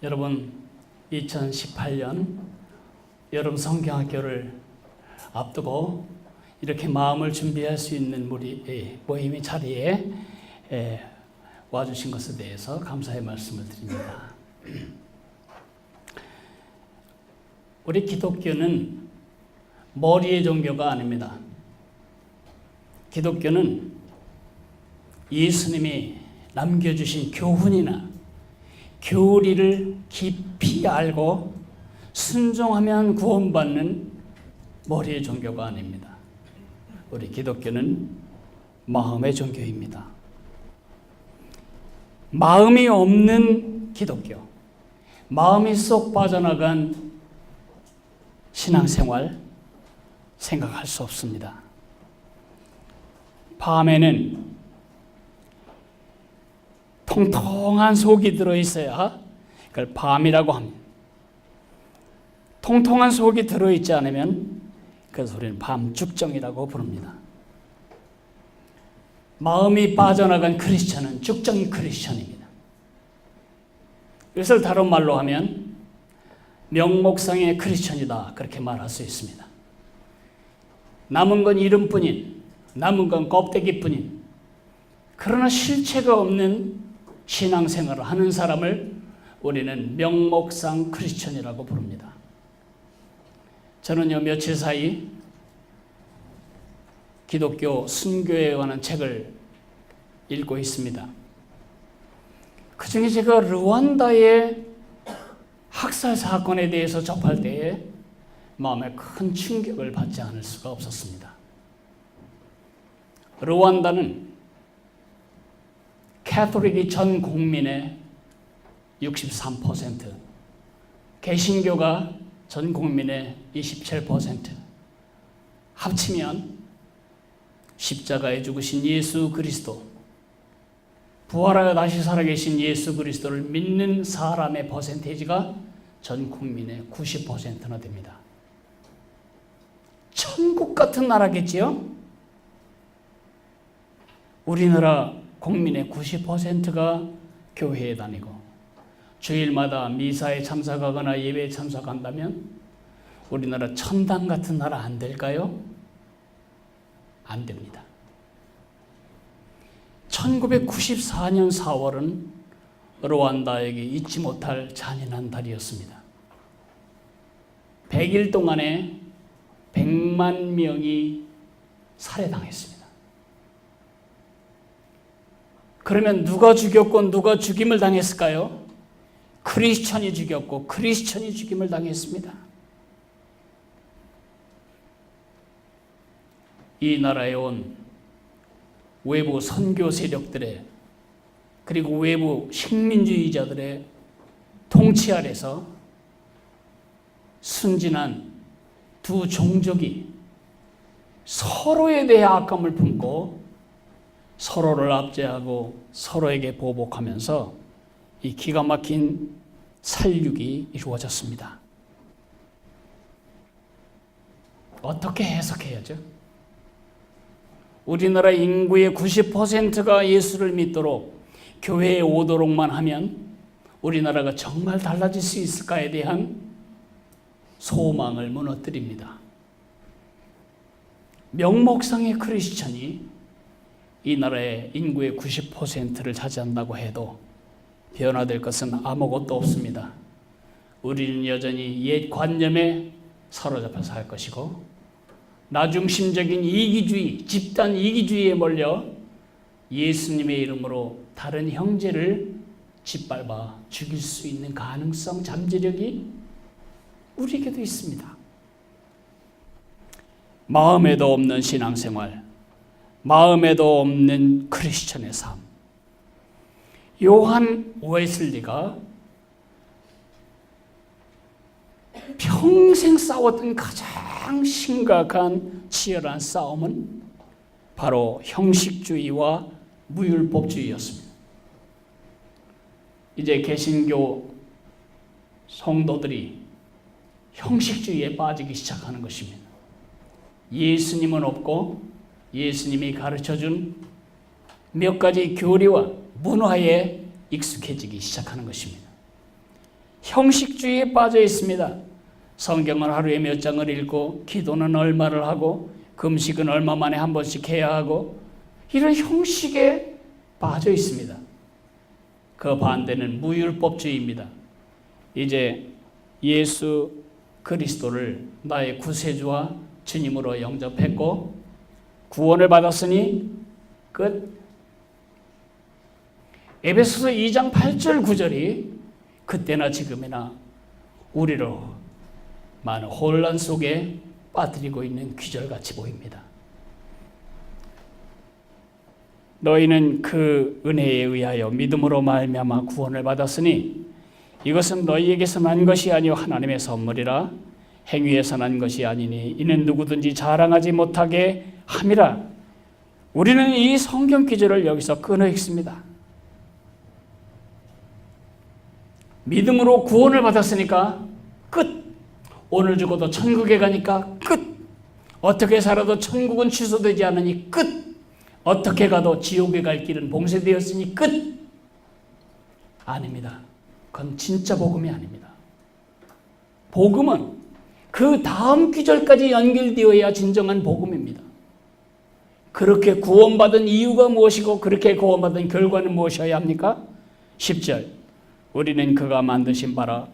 여러분, 2018년 여름 성경학교를 앞두고 이렇게 마음을 준비할 수 있는 모임의 자리에 와주신 것에 대해서 감사의 말씀을 드립니다. 우리 기독교는 머리의 종교가 아닙니다. 기독교는 예수님이 남겨주신 교훈이나 교리를 깊이 알고 순종하면 구원받는 머리의 종교가 아닙니다. 우리 기독교는 마음의 종교입니다. 마음이 없는 기독교, 마음이 쏙 빠져나간 신앙생활 생각할 수 없습니다. 밤에는 통통한 속이 들어있어야 그걸 밤이라고 합니다. 통통한 속이 들어있지 않으면 그래서 우리는 밤죽정이라고 부릅니다. 마음이 빠져나간 크리스천은 죽정이 크리스천입니다. 이것을 다른 말로 하면 명목상의 크리스천이다, 그렇게 말할 수 있습니다. 남은 건 이름뿐인, 남은 건 껍데기뿐인, 그러나 실체가 없는 신앙생활을 하는 사람을 우리는 명목상 크리스천이라고 부릅니다. 저는요, 며칠 사이 기독교 순교에 관한 책을 읽고 있습니다. 그 중에 제가 르완다의 학살 사건에 대해서 접할 때에 마음에 큰 충격을 받지 않을 수가 없었습니다. 르완다는 캐톨릭이 전 국민의 63%, 개신교가 전 국민의 27%, 합치면 십자가에 죽으신 예수 그리스도, 부활하여 다시 살아계신 예수 그리스도를 믿는 사람의 퍼센테이지가 전 국민의 90%나 됩니다. 천국 같은 나라겠지요? 우리나라 국민의 90%가 교회에 다니고 주일마다 미사에 참석하거나 예배에 참석한다면 우리나라 천당 같은 나라 안 될까요? 안 됩니다. 1994년 4월은 르완다에게 잊지 못할 잔인한 달이었습니다. 100일 동안에 100만 명이 살해당했습니다. 그러면 누가 죽였고 누가 죽임을 당했을까요? 크리스천이 죽였고 크리스천이 죽임을 당했습니다. 이 나라에 온 외부 선교 세력들의 그리고 외부 식민주의자들의 통치 아래서 순진한 두 종족이 서로에 대해 악감을 품고 서로를 압제하고 서로에게 보복하면서 이 기가 막힌 살육이 이루어졌습니다. 어떻게 해석해야죠? 우리나라 인구의 90%가 예수를 믿도록 교회에 오도록만 하면 우리나라가 정말 달라질 수 있을까에 대한 소망을 무너뜨립니다. 명목상의 크리스천이 이 나라의 인구의 90%를 차지한다고 해도 변화될 것은 아무것도 없습니다. 우리는 여전히 옛 관념에 사로잡혀 살 것이고 나중심적인 이기주의, 집단 이기주의에 몰려 예수님의 이름으로 다른 형제를 짓밟아 죽일 수 있는 가능성, 잠재력이 우리에게도 있습니다. 마음에도 없는 신앙생활, 마음에도 없는 크리스천의 삶. 요한 웨슬리가 평생 싸웠던 가장 심각한 치열한 싸움은 바로 형식주의와 무율법주의였습니다. 이제 개신교 성도들이 형식주의에 빠지기 시작하는 것입니다. 예수님은 없고 예수님이 가르쳐준 몇 가지 교리와 문화에 익숙해지기 시작하는 것입니다. 형식주의에 빠져 있습니다. 성경을 하루에 몇 장을 읽고 기도는 얼마를 하고 금식은 얼마 만에 한 번씩 해야 하고 이런 형식에 빠져 있습니다. 그 반대는 무율법주의입니다. 이제 예수 그리스도를 나의 구세주와 주님으로 영접했고 구원을 받았으니 끝. 에베소서 2장 8절 9절이 그때나 지금이나 우리를 많은 혼란 속에 빠뜨리고 있는 귀절같이 보입니다. 너희는 그 은혜에 의하여 믿음으로 말미암아 구원을 받았으니 이것은 너희에게서 난 것이 아니요 하나님의 선물이라. 행위에서 난 것이 아니니 이는 누구든지 자랑하지 못하게 함이라. 우리는 이 성경 기절을 여기서 끊어 읽습니다. 믿음으로 구원을 받았으니까 끝. 오늘 죽어도 천국에 가니까 끝. 어떻게 살아도 천국은 취소되지 않으니 끝. 어떻게 가도 지옥에 갈 길은 봉쇄되었으니 끝. 아닙니다. 그건 진짜 복음이 아닙니다. 복음은 그 다음 귀절까지 연결되어야 진정한 복음입니다. 그렇게 구원받은 이유가 무엇이고 그렇게 구원받은 결과는 무엇이어야 합니까? 10절 우리는 그가 만드신 바라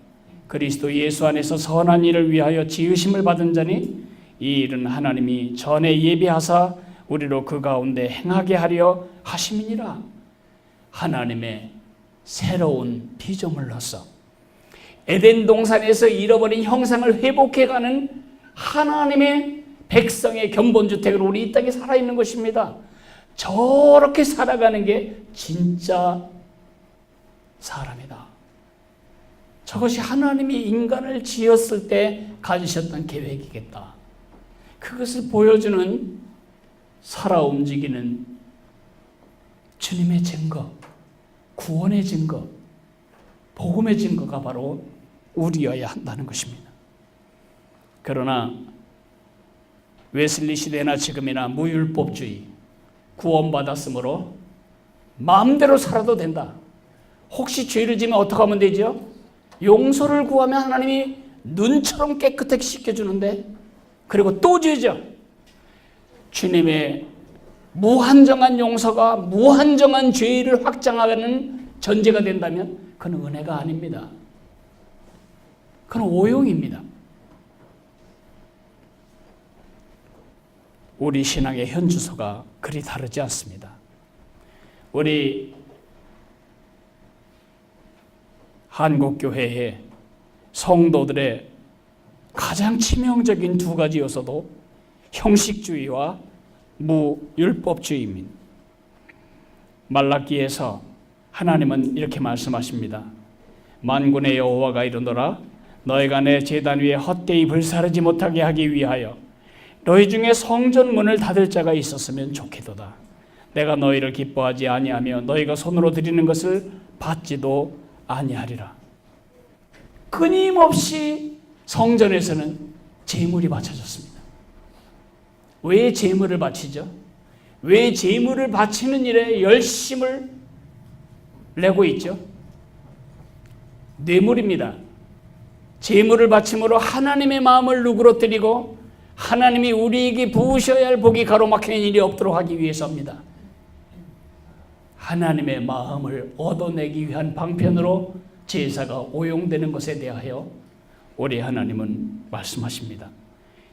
그리스도 예수 안에서 선한 일을 위하여 지으심을 받은 자니 이 일은 하나님이 전에 예비하사 우리로 그 가운데 행하게 하려 하심이니라. 하나님의 새로운 피조물로서 에덴 동산에서 잃어버린 형상을 회복해가는 하나님의 백성의 견본주택으로 우리 이 땅에 살아있는 것입니다. 저렇게 살아가는 게 진짜 사람이다. 저것이 하나님이 인간을 지었을 때 가지셨던 계획이겠다. 그것을 보여주는 살아 움직이는 주님의 증거, 구원의 증거, 복음의 증거가 바로 우리여야 한다는 것입니다. 그러나 웨슬리 시대나 지금이나 무율법주의, 구원받았으므로 마음대로 살아도 된다. 혹시 죄를 지면 어떻게 하면 되죠? 용서를 구하면 하나님이 눈처럼 깨끗하게 씻겨주는데, 그리고 또 죄죠. 주님의 무한정한 용서가 무한정한 죄를 확장하는 전제가 된다면 그건 은혜가 아닙니다. 그건 오용입니다. 우리 신앙의 현주소가 그리 다르지 않습니다. 우리 한국교회의 성도들의 가장 치명적인 두 가지 요소도 형식주의와 무율법주의입니다. 말라기에서 하나님은 이렇게 말씀하십니다. 만군의 여호와가 이르노라 너희가 내 제단 위에 헛되이 불사르지 못하게 하기 위하여 너희 중에 성전 문을 닫을 자가 있었으면 좋겠도다. 내가 너희를 기뻐하지 아니하며 너희가 손으로 드리는 것을 받지도 아니하리라. 끊임없이 성전에서는 제물이 바쳐졌습니다. 왜 제물을 바치죠? 왜 제물을 바치는 일에 열심을 내고 있죠? 뇌물입니다. 제물을 바침으로 하나님의 마음을 누그러뜨리고 하나님이 우리에게 부으셔야 할 복이 가로막히는 일이 없도록 하기 위해서입니다. 하나님의 마음을 얻어내기 위한 방편으로 제사가 오용되는 것에 대하여 우리 하나님은 말씀하십니다.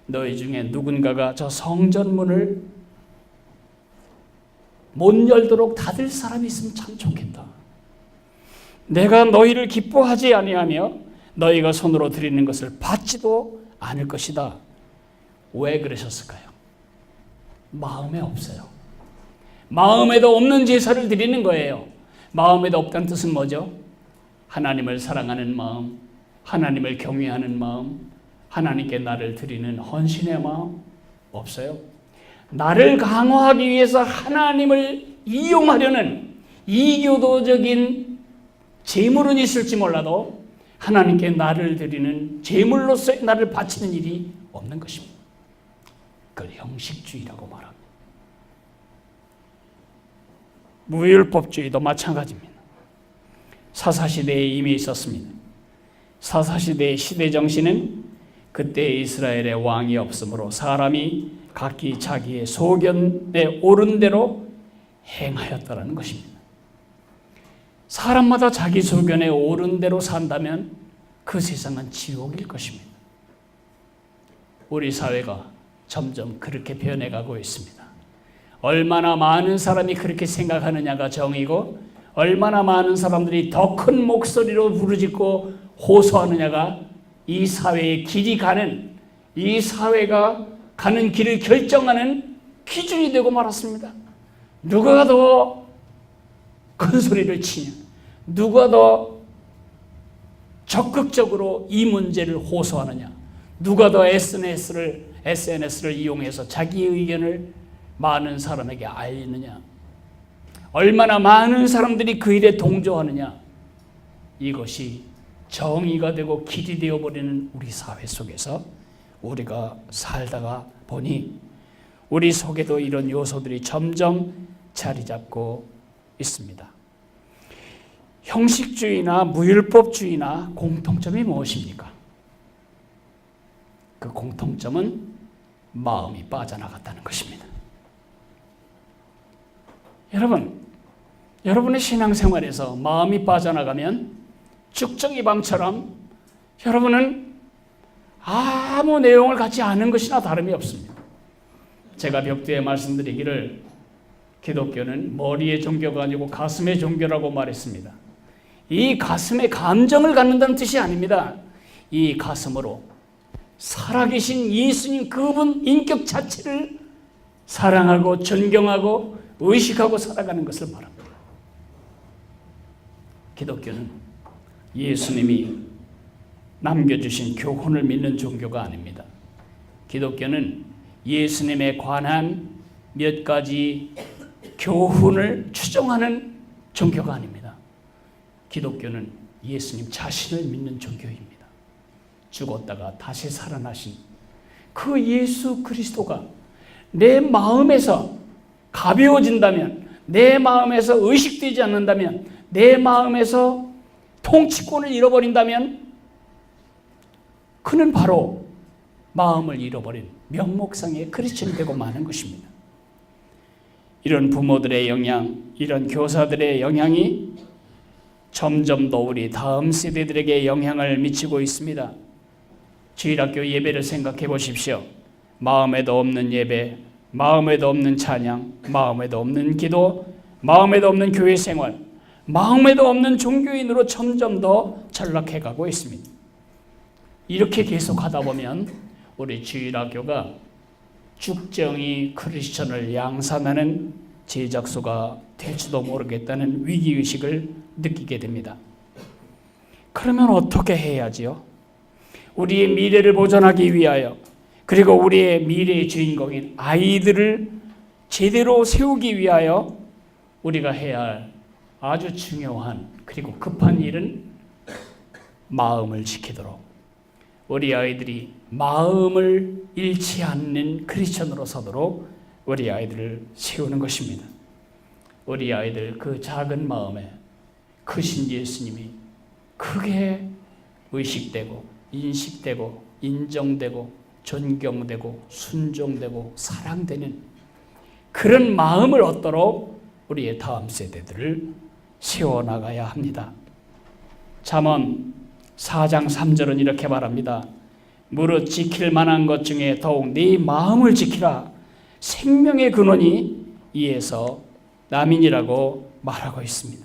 너희 중에 누군가가 저 성전문을 못 열도록 닫을 사람이 있으면 참 좋겠다. 내가 너희를 기뻐하지 아니하며 너희가 손으로 드리는 것을 받지도 않을 것이다. 왜 그러셨을까요? 마음에 없어요. 마음에도 없는 제사를 드리는 거예요. 마음에도 없다는 뜻은 뭐죠? 하나님을 사랑하는 마음, 하나님을 경외하는 마음, 하나님께 나를 드리는 헌신의 마음 없어요. 나를 강화하기 위해서 하나님을 이용하려는 이교도적인 제물은 있을지 몰라도 하나님께 나를 드리는 제물로서 나를 바치는 일이 없는 것입니다. 그걸 형식주의라고 말합니다. 무율법주의도 마찬가지입니다. 사사시대에 이미 있었습니다. 사사시대의 시대정신은 그때 이스라엘의 왕이 없으므로 사람이 각기 자기의 소견에 옳은 대로 행하였다라는 것입니다. 사람마다 자기 소견에 옳은 대로 산다면 그 세상은 지옥일 것입니다. 우리 사회가 점점 그렇게 변해가고 있습니다. 얼마나 많은 사람이 그렇게 생각하느냐가 정이고 얼마나 많은 사람들이 더 큰 목소리로 부르짖고 호소하느냐가 이 사회의 길이 가는, 이 사회가 가는 길을 결정하는 기준이 되고 말았습니다. 누가 더 큰 소리를 치냐, 누가 더 적극적으로 이 문제를 호소하느냐, 누가 더 SNS를 이용해서 자기의 의견을 많은 사람에게 알리느냐, 얼마나 많은 사람들이 그 일에 동조하느냐, 이것이 정의가 되고 길이 되어버리는 우리 사회 속에서 우리가 살다가 보니 우리 속에도 이런 요소들이 점점 자리 잡고 있습니다. 형식주의나 무율법주의나 공통점이 무엇입니까? 그 공통점은 마음이 빠져나갔다는 것입니다. 여러분의 신앙생활에서 마음이 빠져나가면 쭉정이방처럼 여러분은 아무 내용을 갖지 않은 것이나 다름이 없습니다. 제가 벽두에 말씀드리기를 기독교는 머리의 종교가 아니고 가슴의 종교라고 말했습니다. 이 가슴에 감정을 갖는다는 뜻이 아닙니다. 이 가슴으로 살아계신 예수님 그분 인격 자체를 사랑하고 존경하고 의식하고 살아가는 것을 말합니다. 기독교는 예수님이 남겨주신 교훈을 믿는 종교가 아닙니다. 기독교는 예수님에 관한 몇 가지 교훈을 추정하는 종교가 아닙니다. 기독교는 예수님 자신을 믿는 종교입니다. 죽었다가 다시 살아나신 그 예수 그리스도가 내 마음에서 가벼워진다면, 내 마음에서 의식되지 않는다면, 내 마음에서 통치권을 잃어버린다면 그는 바로 마음을 잃어버린 명목상의 크리스천이 되고 마는 것입니다. 이런 부모들의 영향, 이런 교사들의 영향이 점점 더 우리 다음 세대들에게 영향을 미치고 있습니다. 주일학교 예배를 생각해 보십시오. 마음에도 없는 예배, 마음에도 없는 찬양, 마음에도 없는 기도, 마음에도 없는 교회 생활, 마음에도 없는 종교인으로 점점 더 전락해가고 있습니다. 이렇게 계속하다 보면 우리 주일학교가 죽정이 크리스천을 양산하는 제작소가 될지도 모르겠다는 위기의식을 느끼게 됩니다. 그러면 어떻게 해야지요? 우리의 미래를 보존하기 위하여, 그리고 우리의 미래의 주인공인 아이들을 제대로 세우기 위하여 우리가 해야 할 아주 중요한 그리고 급한 일은 마음을 지키도록 우리 아이들이 마음을 잃지 않는 크리스천으로 서도록 우리 아이들을 세우는 것입니다. 우리 아이들 그 작은 마음에 크신 예수님이 크게 의식되고 인식되고 인정되고 존경되고 순종되고 사랑되는 그런 마음을 얻도록 우리의 다음 세대들을 세워나가야 합니다. 잠언 4장 3절은 이렇게 말합니다. 무릇 지킬 만한 것 중에 더욱 네 마음을 지키라. 생명의 근원이 이에서 남이니라고 말하고 있습니다.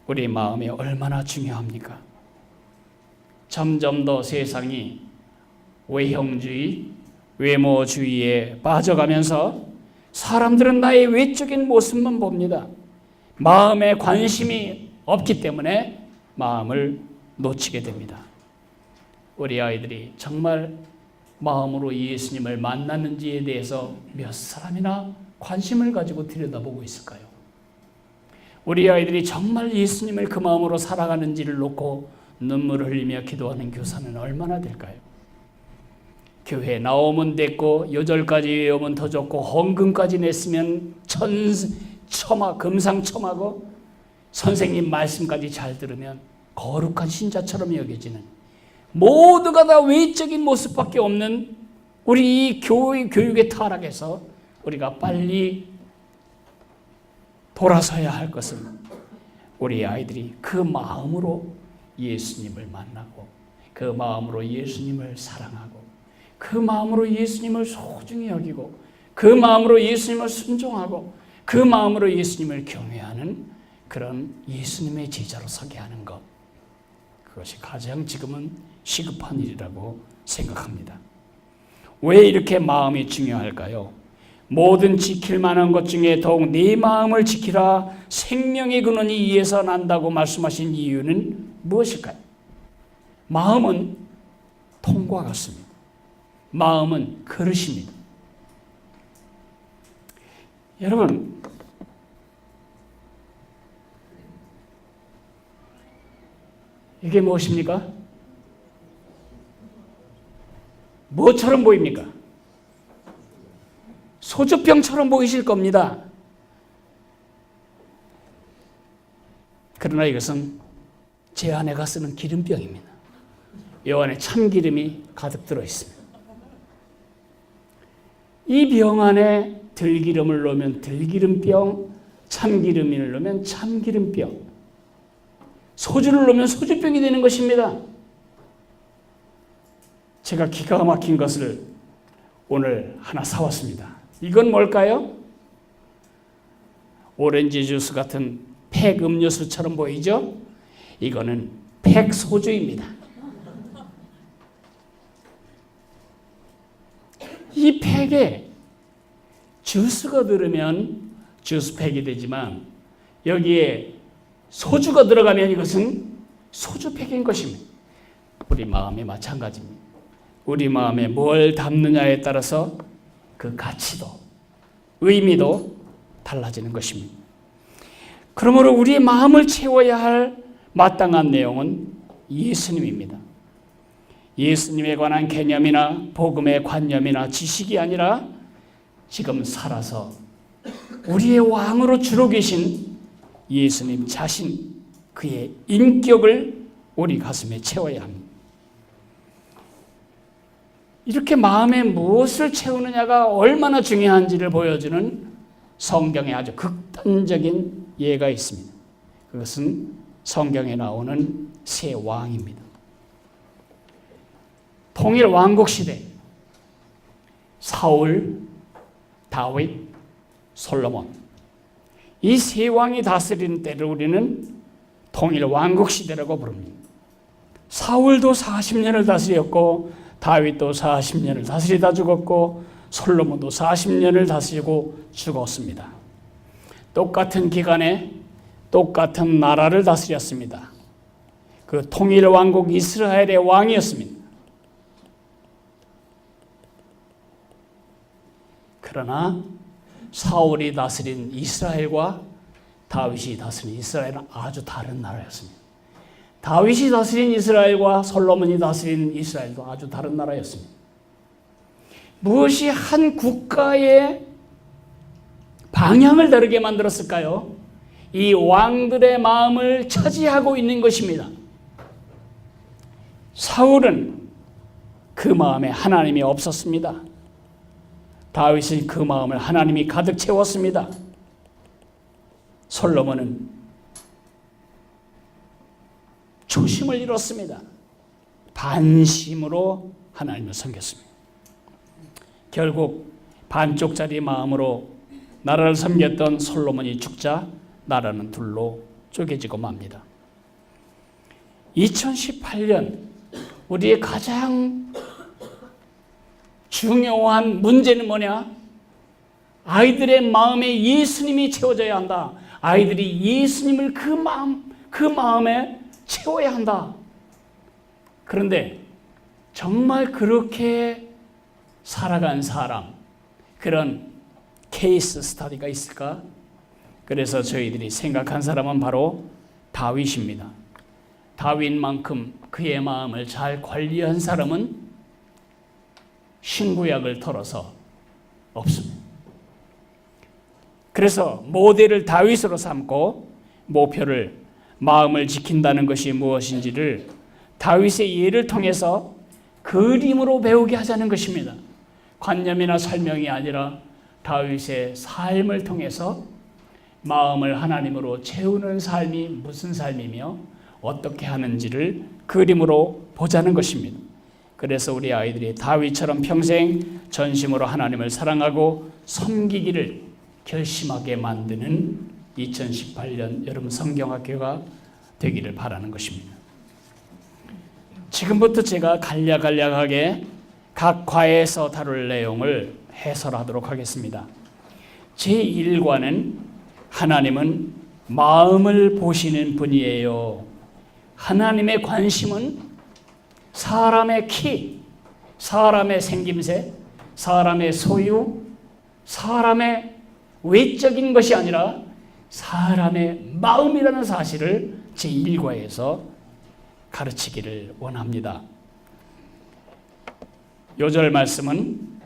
우리 마음이 얼마나 중요합니까? 점점 더 세상이 외형주의, 외모주의에 빠져가면서 사람들은 나의 외적인 모습만 봅니다. 마음에 관심이 없기 때문에 마음을 놓치게 됩니다. 우리 아이들이 정말 마음으로 예수님을 만났는지에 대해서 몇 사람이나 관심을 가지고 들여다보고 있을까요? 우리 아이들이 정말 예수님을 그 마음으로 살아가는지를 놓고 눈물을 흘리며 기도하는 교사는 얼마나 될까요? 교회에 나오면 됐고 요절까지 외우면 더 좋고 헌금까지 냈으면 금상첨화고 선생님 말씀까지 잘 들으면 거룩한 신자처럼 여겨지는, 모두가 다 외적인 모습밖에 없는 우리 이 교육의 타락에서 우리가 빨리 돌아서야 할 것은 우리 아이들이 그 마음으로 예수님을 만나고, 그 마음으로 예수님을 사랑하고, 그 마음으로 예수님을 소중히 여기고, 그 마음으로 예수님을 순종하고, 그 마음으로 예수님을 경외하는 그런 예수님의 제자로 서게 하는 것, 그것이 가장 지금은 시급한 일이라고 생각합니다. 왜 이렇게 마음이 중요할까요? 모든 지킬 만한 것 중에 더욱 네 마음을 지키라, 생명의 근원이 이에서 난다고 말씀하신 이유는 무엇일까요? 마음은 통과 같습니다. 마음은 그릇입니다. 여러분, 이게 무엇입니까? 뭐처럼 보입니까? 소주병처럼 보이실 겁니다. 그러나 이것은 제 아내가 쓰는 기름병입니다. 이 안에 참기름이 가득 들어 있습니다. 이 병 안에 들기름을 넣으면 들기름병, 참기름을 넣으면 참기름병, 소주를 넣으면 소주병이 되는 것입니다. 제가 기가 막힌 것을 오늘 하나 사왔습니다. 이건 뭘까요? 오렌지 주스 같은 팩 음료수처럼 보이죠? 이거는 팩 소주입니다. 이 팩에 주스가 들으면 주스팩이 되지만 여기에 소주가 들어가면 이것은 소주팩인 것입니다. 우리 마음이 마찬가지입니다. 우리 마음에 뭘 담느냐에 따라서 그 가치도 의미도 달라지는 것입니다. 그러므로 우리의 마음을 채워야 할 마땅한 내용은 예수님입니다. 예수님에 관한 개념이나 복음의 관념이나 지식이 아니라 지금 살아서 우리의 왕으로 주로 계신 예수님 자신, 그의 인격을 우리 가슴에 채워야 합니다. 이렇게 마음에 무엇을 채우느냐가 얼마나 중요한지를 보여주는 성경에 아주 극단적인 예가 있습니다. 그것은 성경에 나오는 세 왕입니다. 통일 왕국 시대, 사울, 다윗, 솔로몬, 이 세 왕이 다스리는 때를 우리는 통일 왕국 시대라고 부릅니다. 사울도 40년을 다스렸고, 다윗도 40년을 다스리다 죽었고, 솔로몬도 40년을 다스리고 죽었습니다. 똑같은 기간에 똑같은 나라를 다스렸습니다. 그 통일 왕국 이스라엘의 왕이었습니다. 그러나 사울이 다스린 이스라엘과 다윗이 다스린 이스라엘은 아주 다른 나라였습니다. 다윗이 다스린 이스라엘과 솔로몬이 다스린 이스라엘도 아주 다른 나라였습니다. 무엇이 한 국가의 방향을 다르게 만들었을까요? 이 왕들의 마음을 차지하고 있는 것입니다. 사울은 그 마음에 하나님이 없었습니다. 다윗은 그 마음을 하나님이 가득 채웠습니다. 솔로몬은 초심을 잃었습니다. 반심으로 하나님을 섬겼습니다. 결국 반쪽짜리 마음으로 나라를 섬겼던 솔로몬이 죽자 나라는 둘로 쪼개지고 맙니다. 2018년 우리의 가장 중요한 문제는 뭐냐? 아이들의 마음에 예수님이 채워져야 한다. 아이들이 예수님을 그 마음에 채워야 한다. 그런데 정말 그렇게 살아간 사람, 그런 케이스 스터디가 있을까? 그래서 저희들이 생각한 사람은 바로 다윗입니다. 다윗만큼 그의 마음을 잘 관리한 사람은 신구약을 털어서 없습니다. 그래서 모델을 다윗으로 삼고 목표를 마음을 지킨다는 것이 무엇인지를 다윗의 예를 통해서 그림으로 배우게 하자는 것입니다. 관념이나 설명이 아니라 다윗의 삶을 통해서 마음을 하나님으로 채우는 삶이 무슨 삶이며 어떻게 하는지를 그림으로 보자는 것입니다. 그래서 우리 아이들이 다윗처럼 평생 전심으로 하나님을 사랑하고 섬기기를 결심하게 만드는 2018년 여름 성경학교가 되기를 바라는 것입니다. 지금부터 제가 간략하게 각 과에서 다룰 내용을 해설하도록 하겠습니다. 제1과는 하나님은 마음을 보시는 분이에요. 하나님의 관심은 사람의 키, 사람의 생김새, 사람의 소유, 사람의 외적인 것이 아니라 사람의 마음이라는 사실을 제1과에서 가르치기를 원합니다. 요절 말씀은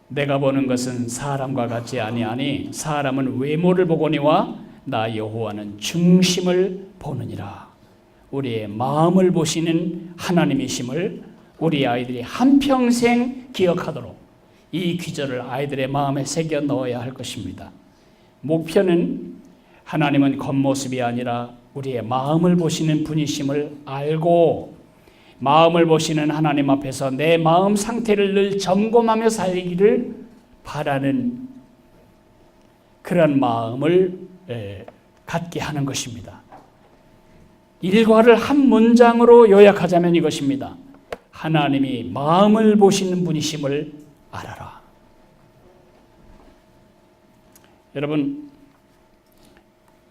내가 보는 것은 사람과 같지 아니하니 사람은 외모를 보거니와 나 여호와는 중심을 보느니라. 우리의 마음을 보시는 하나님이심을 우리 아이들이 한평생 기억하도록 이 귀절을 아이들의 마음에 새겨 넣어야 할 것입니다. 목표는 하나님은 겉모습이 아니라 우리의 마음을 보시는 분이심을 알고 마음을 보시는 하나님 앞에서 내 마음 상태를 늘 점검하며 살기를 바라는 그런 마음을 갖게 하는 것입니다. 일과를 한 문장으로 요약하자면 이것입니다. 하나님이 마음을 보시는 분이심을 알아라. 여러분,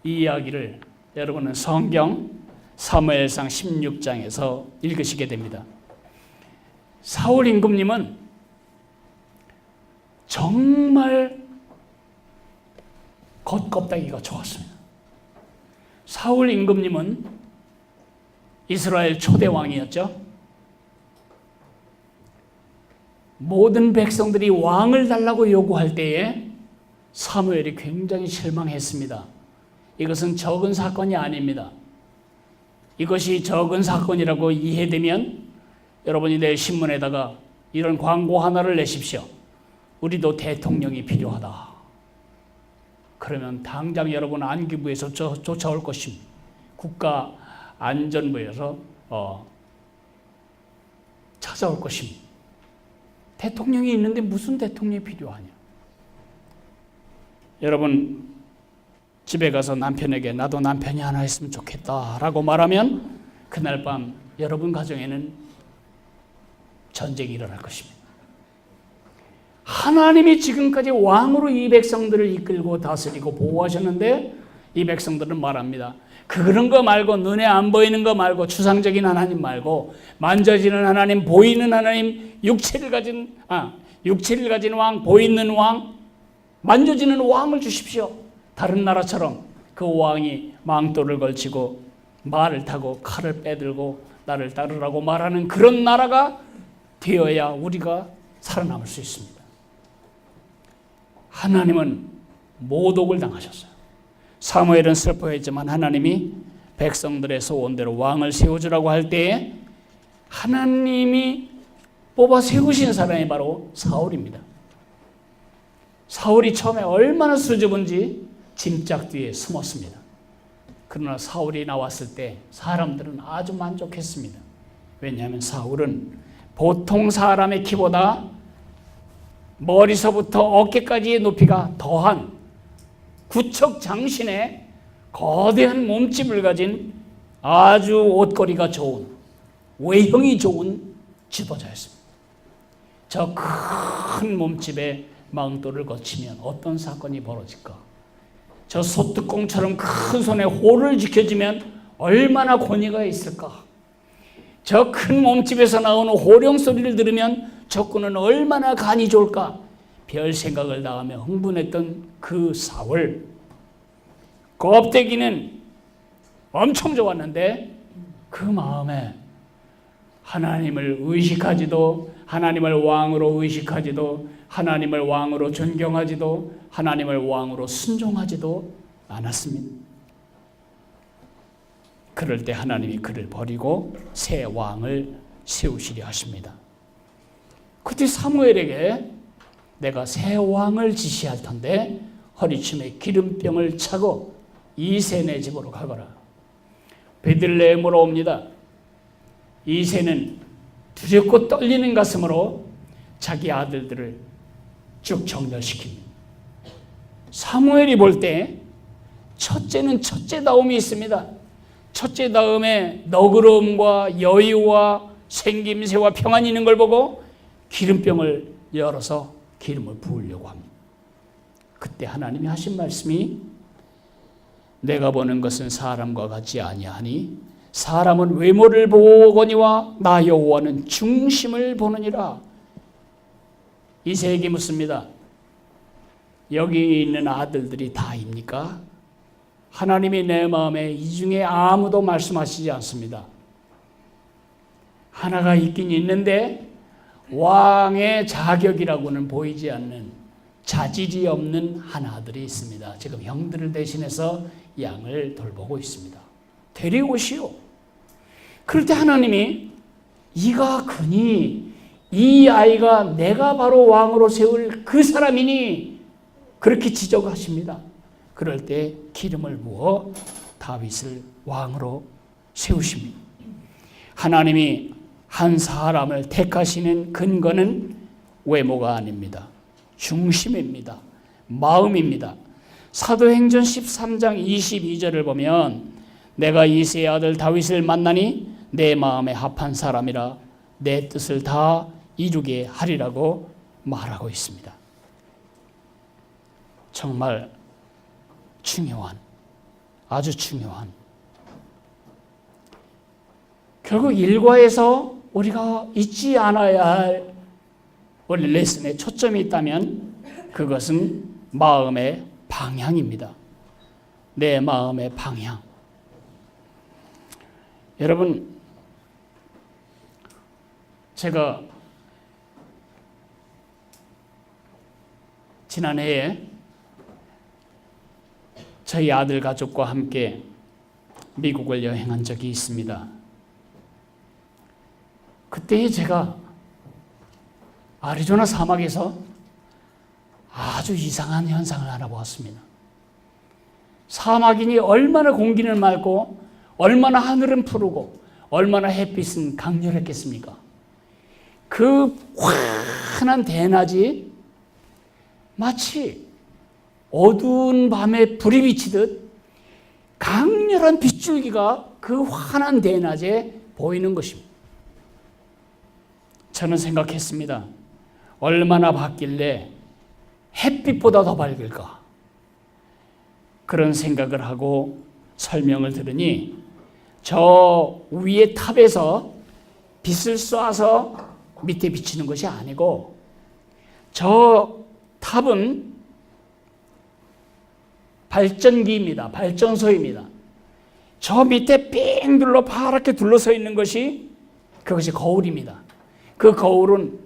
이 이야기를 여러분은 성경 사무엘상 16장에서 읽으시게 됩니다. 사울 임금님은 정말 겉껍데기가 좋았습니다. 사울 임금님은 이스라엘 초대 왕이었죠. 모든 백성들이 왕을 달라고 요구할 때에 사무엘이 굉장히 실망했습니다. 이것은 적은 사건이 아닙니다. 이것이 적은 사건이라고 이해되면 여러분이 내일 신문에다가 이런 광고 하나를 내십시오. 우리도 대통령이 필요하다. 그러면 당장 여러분 안기부에서 쫓아올 것입니다. 국가안전부에서 찾아올 것입니다. 대통령이 있는데 무슨 대통령이 필요하냐? 여러분 집에 가서 남편에게 나도 남편이 하나 있으면 좋겠다라고 말하면 그날 밤 여러분 가정에는 전쟁이 일어날 것입니다. 하나님이 지금까지 왕으로 이 백성들을 이끌고 다스리고 보호하셨는데 이 백성들은 말합니다. 그런 거 말고 눈에 안 보이는 거 말고 추상적인 하나님 말고 만져지는 하나님, 보이는 하나님, 육체를 가진 왕, 보이는 왕, 만져지는 왕을 주십시오. 다른 나라처럼 그 왕이 망토를 걸치고 말을 타고 칼을 빼들고 나를 따르라고 말하는 그런 나라가 되어야 우리가 살아남을 수 있습니다. 하나님은 모독을 당하셨어요. 사무엘은 슬퍼했지만 하나님이 백성들의 소원대로 왕을 세워주라고 할 때에 하나님이 뽑아 세우신 사람이 바로 사울입니다. 사울이 처음에 얼마나 수줍은지 짐짝 뒤에 숨었습니다. 그러나 사울이 나왔을 때 사람들은 아주 만족했습니다. 왜냐하면 사울은 보통 사람의 키보다 머리서부터 어깨까지의 높이가 더한 구척장신의 거대한 몸집을 가진 아주 옷걸이가 좋은 외형이 좋은 지도자였습니다. 저 큰 몸집에 망토를 거치면 어떤 사건이 벌어질까? 저 소뚜껑처럼 큰 손에 호를 지켜주면 얼마나 권위가 있을까? 저 큰 몸집에서 나오는 호령 소리를 들으면 적군은 얼마나 간이 좋을까? 별 생각을 다 하며 흥분했던 그 사울. 껍데기는 엄청 좋았는데 그 마음에 하나님을 의식하지도, 하나님을 왕으로 의식하지도, 하나님을 왕으로 존경하지도, 하나님을 왕으로 순종하지도 않았습니다. 그럴 때 하나님이 그를 버리고 새 왕을 세우시려 하십니다. 그때 사무엘에게 내가 새 왕을 지시할 텐데 허리춤에 기름병을 차고 이새네 집으로 가거라. 베들레헴으로 옵니다. 이새는 두렵고 떨리는 가슴으로 자기 아들들을 쭉 정렬시킵니다. 사무엘이 볼 때 첫째는 첫째다움이 있습니다. 첫째다움에 너그러움과 여유와 생김새와 평안이 있는 걸 보고 기름병을 열어서 기름을 부으려고 합니다. 그때 하나님이 하신 말씀이 내가 보는 것은 사람과 같지 아니하니 사람은 외모를 보거니와 나 여호와는 중심을 보느니라. 이새에게 묻습니다. 여기 있는 아들들이 다입니까? 하나님이 내 마음에 이 중에 아무도 말씀하시지 않습니다. 하나가 있긴 있는데 왕의 자격이라고는 보이지 않는 자질이 없는 한 아들이 있습니다. 지금 형들을 대신해서 양을 돌보고 있습니다. 데려오시오. 그럴 때 하나님이 이가 그니 이 아이가 내가 바로 왕으로 세울 그 사람이니 그렇게 지적하십니다. 그럴 때 기름을 부어 다윗을 왕으로 세우십니다. 하나님이 한 사람을 택하시는 근거는 외모가 아닙니다. 중심입니다. 마음입니다. 사도행전 13장 22절을 보면 내가 이새의 아들 다윗을 만나니 내 마음에 합한 사람이라 내 뜻을 다 이루게 하리라고 말하고 있습니다. 정말 중요한, 아주 중요한. 결국 일과에서 우리가 잊지 않아야 할 우리 레슨에 초점이 있다면 그것은 마음의 방향입니다. 내 마음의 방향. 여러분, 제가 지난해에 저희 아들 가족과 함께 미국을 여행한 적이 있습니다. 그때 제가 아리조나 사막에서 아주 이상한 현상을 하나 보았습니다. 사막이니 얼마나 공기는 맑고 얼마나 하늘은 푸르고 얼마나 햇빛은 강렬했겠습니까? 그 환한 대낮이 마치 어두운 밤에 불이 비치듯 강렬한 빗줄기가 그 환한 대낮에 보이는 것입니다. 저는 생각했습니다. 얼마나 밝길래 햇빛보다 더 밝을까? 그런 생각을 하고 설명을 들으니 저 위에 탑에서 빛을 쏴서 밑에 비치는 것이 아니고 저 탑은 발전기입니다. 발전소입니다. 저 밑에 삥 둘러 파랗게 둘러서 있는 것이 그것이 거울입니다. 그 거울은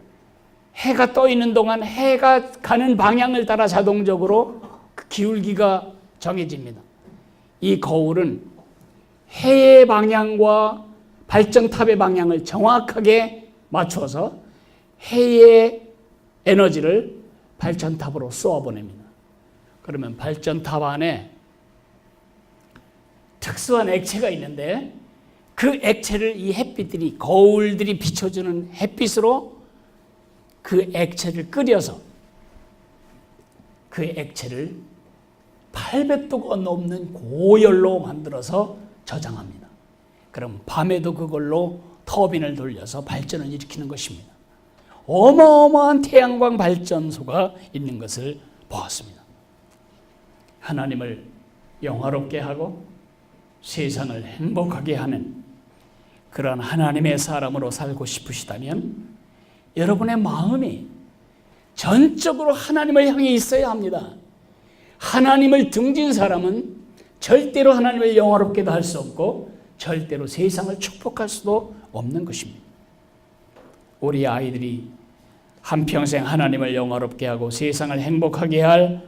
해가 떠 있는 동안 해가 가는 방향을 따라 자동적으로 그 기울기가 정해집니다. 이 거울은 해의 방향과 발전탑의 방향을 정확하게 맞춰서 해의 에너지를 발전탑으로 쏘아보냅니다. 그러면 발전탑 안에 특수한 액체가 있는데 그 액체를 이 햇빛들이 거울들이 비춰주는 햇빛으로 그 액체를 끓여서 그 액체를 800도가 넘는 고열로 만들어서 저장합니다. 그럼 밤에도 그걸로 터빈을 돌려서 발전을 일으키는 것입니다. 어마어마한 태양광 발전소가 있는 것을 보았습니다. 하나님을 영화롭게 하고 세상을 행복하게 하는 그런 하나님의 사람으로 살고 싶으시다면 여러분의 마음이 전적으로 하나님을 향해 있어야 합니다. 하나님을 등진 사람은 절대로 하나님을 영화롭게도 할 수 없고 절대로 세상을 축복할 수도 없는 것입니다. 우리 아이들이 한평생 하나님을 영화롭게 하고 세상을 행복하게 할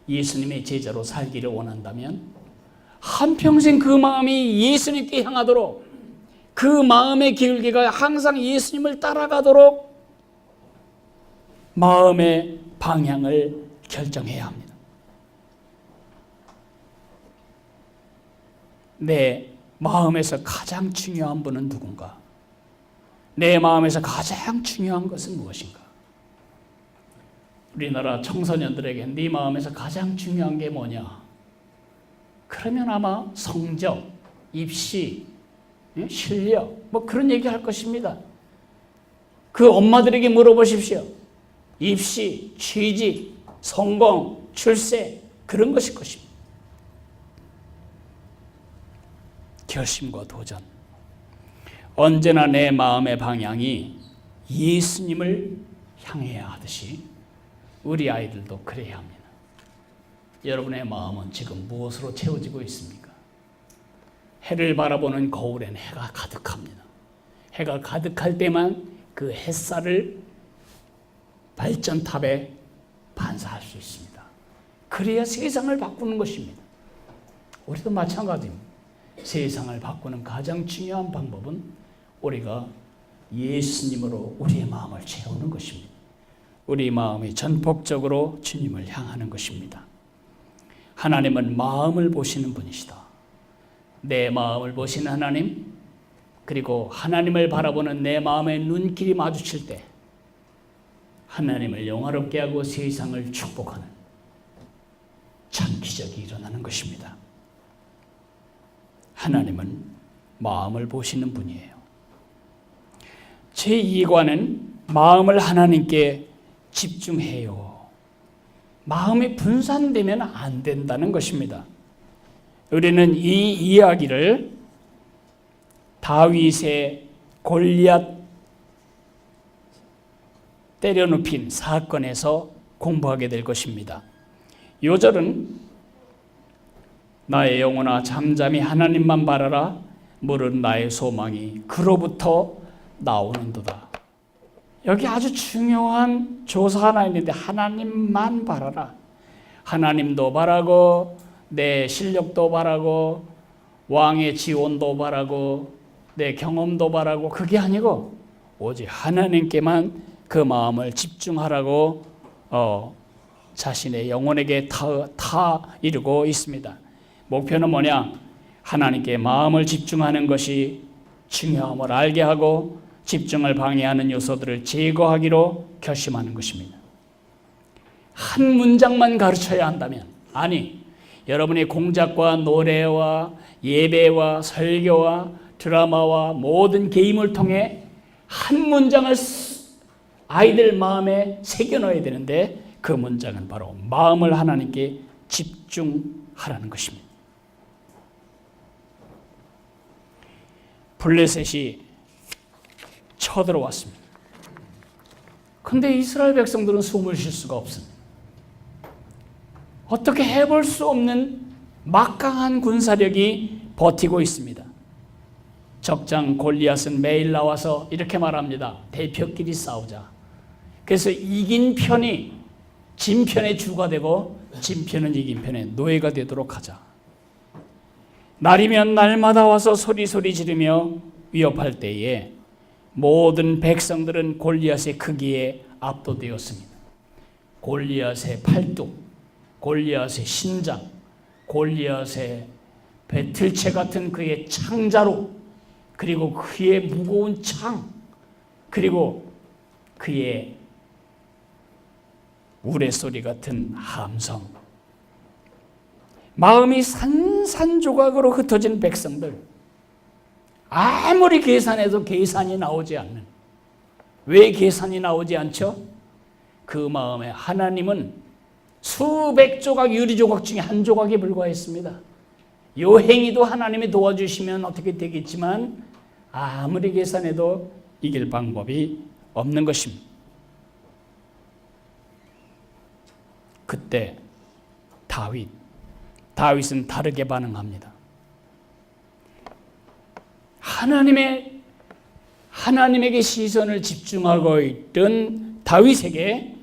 예수님의 제자로 살기를 원한다면 한평생 그 마음이 예수님께 향하도록, 그 마음의 기울기가 항상 예수님을 따라가도록 마음의 방향을 결정해야 합니다. 내 마음에서 가장 중요한 분은 누군가? 내 마음에서 가장 중요한 것은 무엇인가? 우리나라 청소년들에게 네 마음에서 가장 중요한 게 뭐냐? 그러면 아마 성적, 입시, 실력 뭐 그런 얘기 할 것입니다. 그 엄마들에게 물어보십시오. 입시, 취직, 성공, 출세 그런 것일 것입니다. 결심과 도전. 언제나 내 마음의 방향이 예수님을 향해야 하듯이 우리 아이들도 그래야 합니다. 여러분의 마음은 지금 무엇으로 채워지고 있습니까? 해를 바라보는 거울엔 해가 가득합니다. 해가 가득할 때만 그 햇살을 발전탑에 반사할 수 있습니다. 그래야 세상을 바꾸는 것입니다. 우리도 마찬가지입니다. 세상을 바꾸는 가장 중요한 방법은 우리가 예수님으로 우리의 마음을 채우는 것입니다. 우리 마음이 전폭적으로 주님을 향하는 것입니다. 하나님은 마음을 보시는 분이시다. 내 마음을 보시는 하나님, 그리고 하나님을 바라보는 내 마음의 눈길이 마주칠 때 하나님을 영화롭게 하고 세상을 축복하는 참 기적이 일어나는 것입니다. 하나님은 마음을 보시는 분이에요. 제2과는 마음을 하나님께 집중해요. 마음이 분산되면 안 된다는 것입니다. 우리는 이 이야기를 다윗의 골리앗 때려눕힌 사건에서 공부하게 될 것입니다. 요절은 나의 영혼아 잠잠히 하나님만 바라라. 물은 나의 소망이 그로부터 나오는도다. 여기 아주 중요한 조사 하나 있는데 하나님만 바라라. 하나님도 바라고 내 실력도 바라고 왕의 지원도 바라고 내 경험도 바라고 그게 아니고 오직 하나님께만 그 마음을 집중하라고 자신의 영혼에게 이르고 있습니다. 목표는 뭐냐? 하나님께 마음을 집중하는 것이 중요함을 알게 하고 집중을 방해하는 요소들을 제거하기로 결심하는 것입니다. 한 문장만 가르쳐야 한다면, 아니, 여러분의 공작과 노래와 예배와 설교와 드라마와 모든 게임을 통해 한 문장을 아이들 마음에 새겨 넣어야 되는데 그 문장은 바로 마음을 하나님께 집중하라는 것입니다. 블레셋이 쳐들어왔습니다. 그런데 이스라엘 백성들은 숨을 쉴 수가 없습니다. 어떻게 해볼 수 없는 막강한 군사력이 버티고 있습니다. 적장 골리앗은 매일 나와서 이렇게 말합니다. 대표끼리 싸우자. 그래서 이긴 편이 진 편의 주가 되고 진 편은 이긴 편의 노예가 되도록 하자. 날이면 날마다 와서 소리소리 지르며 위협할 때에 모든 백성들은 골리앗의 크기에 압도되었습니다. 골리앗의 팔뚝, 골리앗의 신장, 골리앗의 배틀채 같은 그의 창자루, 그리고 그의 무거운 창, 그리고 그의 우레소리 같은 함성, 마음이 산산조각으로 흩어진 백성들, 아무리 계산해도 계산이 나오지 않는, 왜 계산이 나오지 않죠? 그 마음에 하나님은 수백 조각 유리조각 중에 한 조각에 불과했습니다. 요 행위도 하나님이 도와주시면 어떻게 되겠지만 아무리 계산해도 이길 방법이 없는 것입니다. 그때 다윗은 다르게 반응합니다. 하나님에게 시선을 집중하고 있던 다윗에게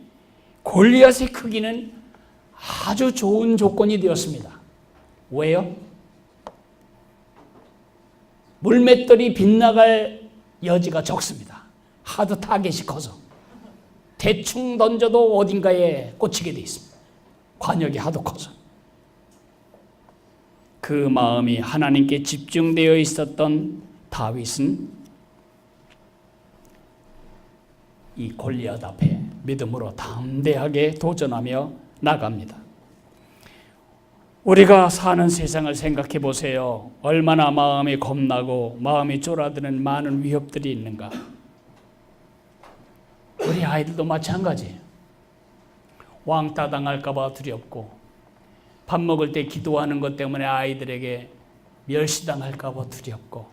골리앗의 크기는 아주 좋은 조건이 되었습니다. 왜요? 물맷돌이 빗나갈 여지가 적습니다. 하도 타겟이 커서. 대충 던져도 어딘가에 꽂히게 되어 있습니다. 관역이 하도 커서. 그 마음이 하나님께 집중되어 있었던 다윗은 이 골리앗 앞에 믿음으로 담대하게 도전하며 나갑니다. 우리가 사는 세상을 생각해 보세요. 얼마나 마음이 겁나고 마음이 쫄아드는 많은 위협들이 있는가. 우리 아이들도 마찬가지예요. 왕따 당할까 봐 두렵고, 밥 먹을 때 기도하는 것 때문에 아이들에게 멸시당할까 봐 두렵고,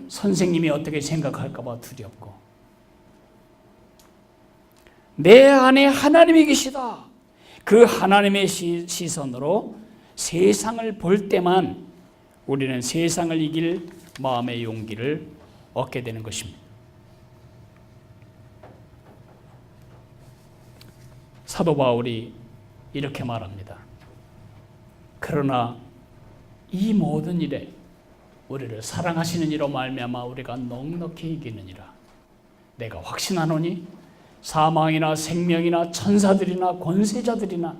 선생님이 어떻게 생각할까 봐 두렵고, 내 안에 하나님이 계시다. 그 하나님의 시선으로 세상을 볼 때만 우리는 세상을 이길 마음의 용기를 얻게 되는 것입니다. 사도 바울이 이렇게 말합니다. 그러나 이 모든 일에 우리를 사랑하시는 이로 말미암아 우리가 넉넉히 이기느니라. 내가 확신하노니 사망이나 생명이나 천사들이나 권세자들이나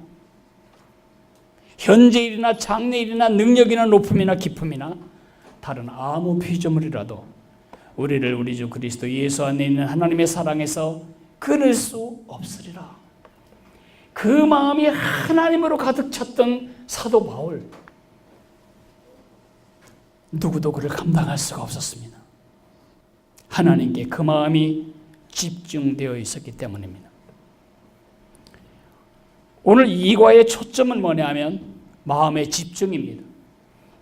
현재일이나 장래일이나 능력이나 높음이나 깊음이나 다른 아무 피조물이라도 우리를 우리 주 그리스도 예수 안에 있는 하나님의 사랑에서 끊을 수 없으리라. 그 마음이 하나님으로 가득 찼던 사도 바울, 누구도 그를 감당할 수가 없었습니다. 하나님께 그 마음이 집중되어 있었기 때문입니다. 오늘 이과의 초점은 뭐냐면 마음의 집중입니다.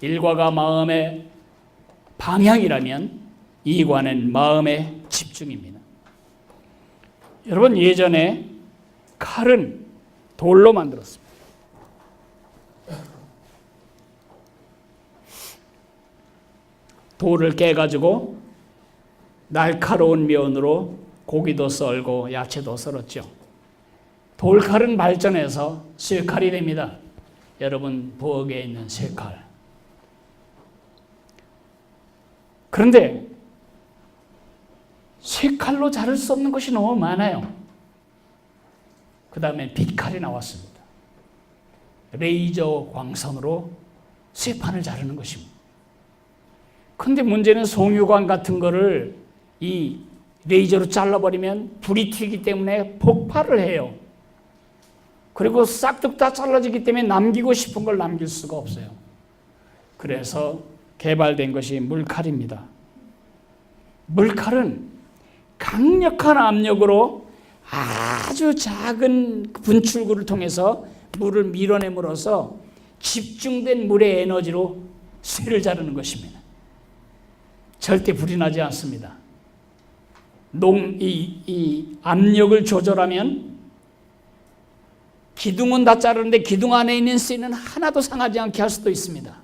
일과가 마음의 방향이라면 이과는 마음의 집중입니다. 여러분, 예전에 칼은 돌로 만들었습니다. 돌을 깨가지고 날카로운 면으로 고기도 썰고 야채도 썰었죠. 돌칼은 발전해서 쇠칼이 됩니다. 여러분 부엌에 있는 쇠칼. 그런데 쇠칼로 자를 수 없는 것이 너무 많아요. 그 다음에 빛칼이 나왔습니다. 레이저 광선으로 쇠판을 자르는 것입니다. 그런데 문제는 송유관 같은 거를 이 레이저로 잘라버리면 불이 튀기 때문에 폭발을 해요. 그리고 싹둑 다 잘라지기 때문에 남기고 싶은 걸 남길 수가 없어요. 그래서 개발된 것이 물칼입니다. 물칼은 강력한 압력으로 아주 작은 분출구를 통해서 물을 밀어냄으로써 집중된 물의 에너지로 쇠를 자르는 것입니다. 절대 불이 나지 않습니다. 이 압력을 조절하면 기둥은 다 자르는데 기둥 안에 있는 쇠는 하나도 상하지 않게 할 수도 있습니다.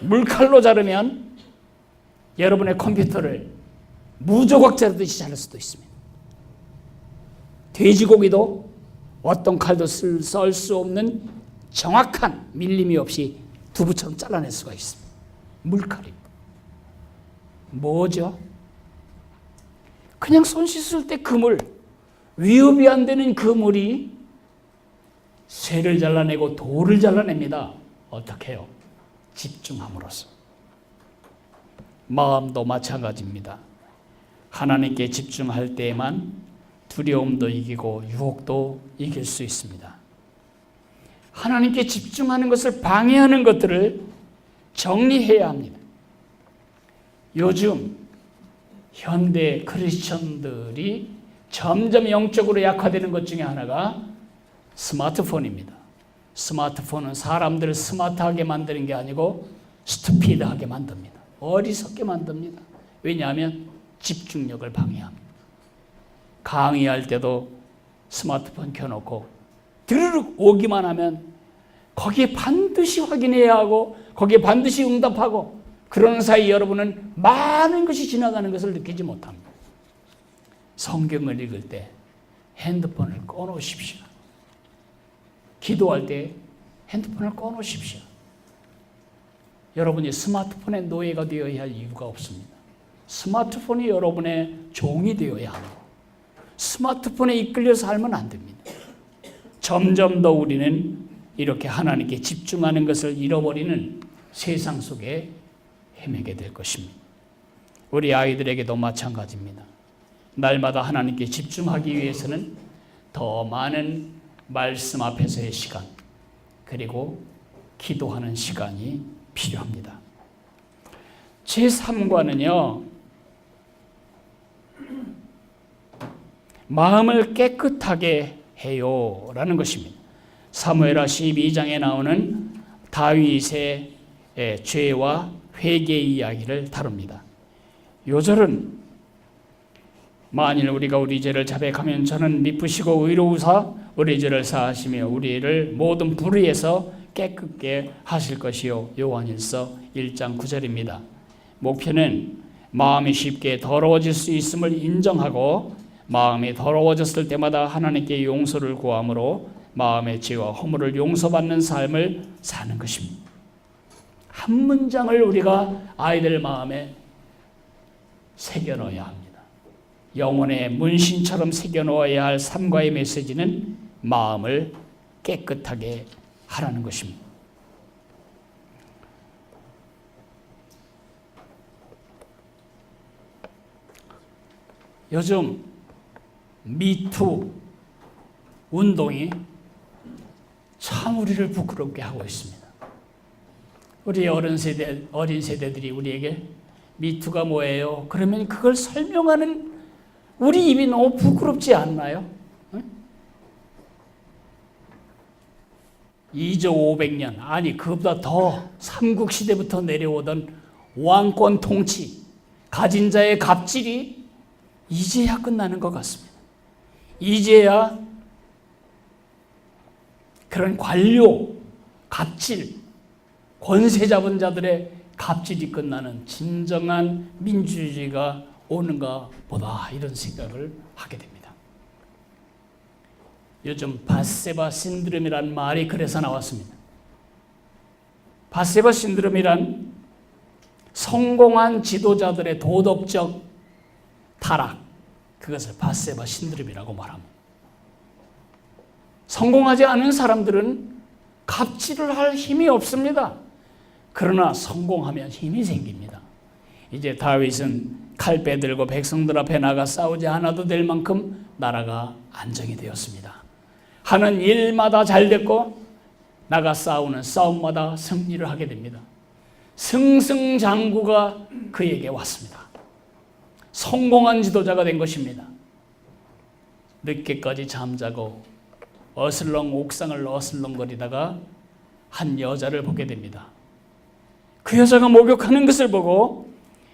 물칼로 자르면 여러분의 컴퓨터를 무조각 자르듯이 자를 수도 있습니다. 돼지고기도 어떤 칼도 썰 수 없는 정확한 밀림이 없이 두부처럼 잘라낼 수가 있습니다. 물칼입니다. 뭐죠? 그냥 손 씻을 때 그 물, 위협이 안 되는 그 물이 쇠를 잘라내고 돌을 잘라냅니다. 어떻게 해요? 집중함으로써. 마음도 마찬가지입니다. 하나님께 집중할 때에만 두려움도 이기고 유혹도 이길 수 있습니다. 하나님께 집중하는 것을 방해하는 것들을 정리해야 합니다. 요즘 현대 크리스천들이 점점 영적으로 약화되는 것 중에 하나가 스마트폰입니다. 스마트폰은 사람들을 스마트하게 만드는 게 아니고 스투피드하게 만듭니다. 어리석게 만듭니다. 왜냐하면 집중력을 방해합니다. 강의할 때도 스마트폰 켜놓고 드르륵 오기만 하면 거기에 반드시 확인해야 하고 거기에 반드시 응답하고, 그러는 사이 여러분은 많은 것이 지나가는 것을 느끼지 못합니다. 성경을 읽을 때 핸드폰을 꺼놓으십시오. 기도할 때 핸드폰을 꺼놓으십시오. 여러분이 스마트폰의 노예가 되어야 할 이유가 없습니다. 스마트폰이 여러분의 종이 되어야 합니다. 스마트폰에 이끌려 살면 안 됩니다. 점점 더 우리는 이렇게 하나님께 집중하는 것을 잃어버리는 세상 속에 헤매게 될 것입니다. 우리 아이들에게도 마찬가지입니다. 날마다 하나님께 집중하기 위해서는 더 많은 말씀 앞에서의 시간, 그리고 기도하는 시간이 필요합니다. 제3과는요, 마음을 깨끗하게 해요 라는 것입니다. 사무엘하 12장에 나오는 다윗의 죄와 회개 이야기를 다룹니다. 요절은 만일 우리가 우리 죄를 자백하면 저는 미쁘시고 의로우사 우리 죄를 사하시며 우리를 모든 불의에서 깨끗게 하실 것이요. 요한일서 1장 9절입니다. 목표는 마음이 쉽게 더러워질 수 있음을 인정하고 마음이 더러워졌을 때마다 하나님께 용서를 구함으로 마음의 죄와 허물을 용서받는 삶을 사는 것입니다. 한 문장을 우리가 아이들 마음에 새겨넣어야 합니다. 영혼의 문신처럼 새겨놓아야 할 삶과의 메시지는 마음을 깨끗하게 하라는 것입니다. 요즘 미투 운동이 참 우리를 부끄럽게 하고 있습니다. 우리 어린 세대들이 우리에게 미투가 뭐예요? 그러면 그걸 설명하는 우리 입이 너무 부끄럽지 않나요? 2조 500년, 아니 그보다 더 삼국시대부터 내려오던 왕권 통치, 가진 자의 갑질이 이제야 끝나는 것 같습니다. 이제야 그런 관료, 갑질, 권세 잡은 자들의 갑질이 끝나는 진정한 민주주의가 오는가 보다, 이런 생각을 하게 됩니다. 요즘 밧세바 신드롬이란 말이 그래서 나왔습니다. 밧세바 신드롬이란 성공한 지도자들의 도덕적 타락, 그것을 밧세바 신드롬이라고 말합니다. 성공하지 않은 사람들은 갑질을 할 힘이 없습니다. 그러나 성공하면 힘이 생깁니다. 이제 다윗은 칼 빼들고 백성들 앞에 나가 싸우지 않아도 될 만큼 나라가 안정이 되었습니다. 하는 일마다 잘 됐고 나가 싸우는 싸움마다 승리를 하게 됩니다. 승승장구가 그에게 왔습니다. 성공한 지도자가 된 것입니다. 늦게까지 잠자고 옥상을 어슬렁거리다가 한 여자를 보게 됩니다. 그 여자가 목욕하는 것을 보고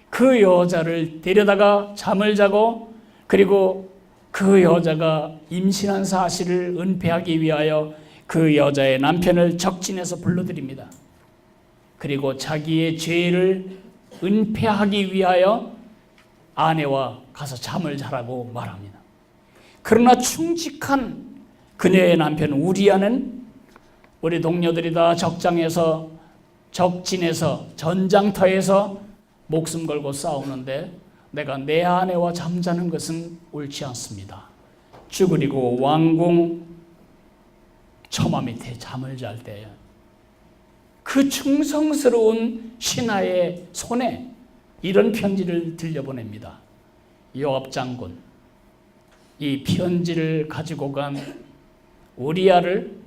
그 여자를 데려다가 잠을 자고, 그리고 그 여자가 임신한 사실을 은폐하기 위하여 그 여자의 남편을 적진에서 불러들입니다. 그리고 자기의 죄를 은폐하기 위하여 아내와 가서 잠을 자라고 말합니다. 그러나 충직한 그녀의 남편 우리아는 우리 동료들이 다 적진에서 전장터에서 목숨 걸고 싸우는데 내가 내 아내와 잠자는 것은 옳지 않습니다. 쭈그리고 왕궁 처마 밑에 잠을 잘 때 그 충성스러운 신하의 손에 이런 편지를 들려보냅니다. 요압 장군, 이 편지를 가지고 간 우리아를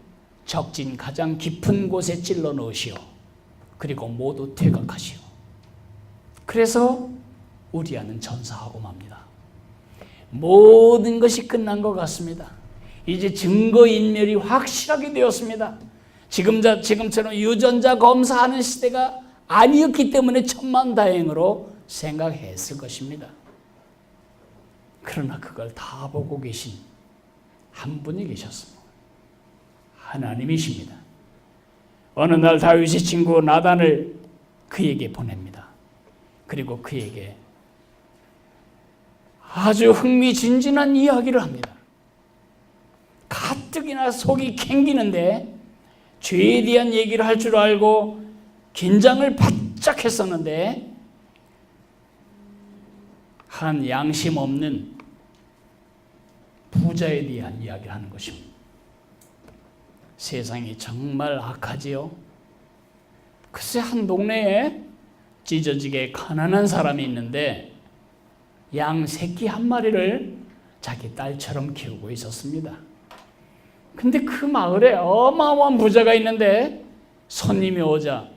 적진 가장 깊은 곳에 찔러 넣으시오. 그리고 모두 퇴각하시오. 그래서 우리아는 전사하고 맙니다. 모든 것이 끝난 것 같습니다. 이제 증거인멸이 확실하게 되었습니다. 지금처럼 유전자 검사하는 시대가 아니었기 때문에 천만다행으로 생각했을 것입니다. 그러나 그걸 다 보고 계신 한 분이 계셨습니다. 하나님이십니다. 어느 날 다윗의 친구 나단을 그에게 보냅니다. 그리고 그에게 아주 흥미진진한 이야기를 합니다. 가뜩이나 속이 캥기는데 죄에 대한 얘기를 할 줄 알고 긴장을 바짝 했었는데 한 양심 없는 부자에 대한 이야기를 하는 것입니다. 세상이 정말 악하지요. 글쎄 한 동네에 찢어지게 가난한 사람이 있는데 양 새끼 한 마리를 자기 딸처럼 키우고 있었습니다. 근데 그 마을에 어마어마한 부자가 있는데 손님이 오자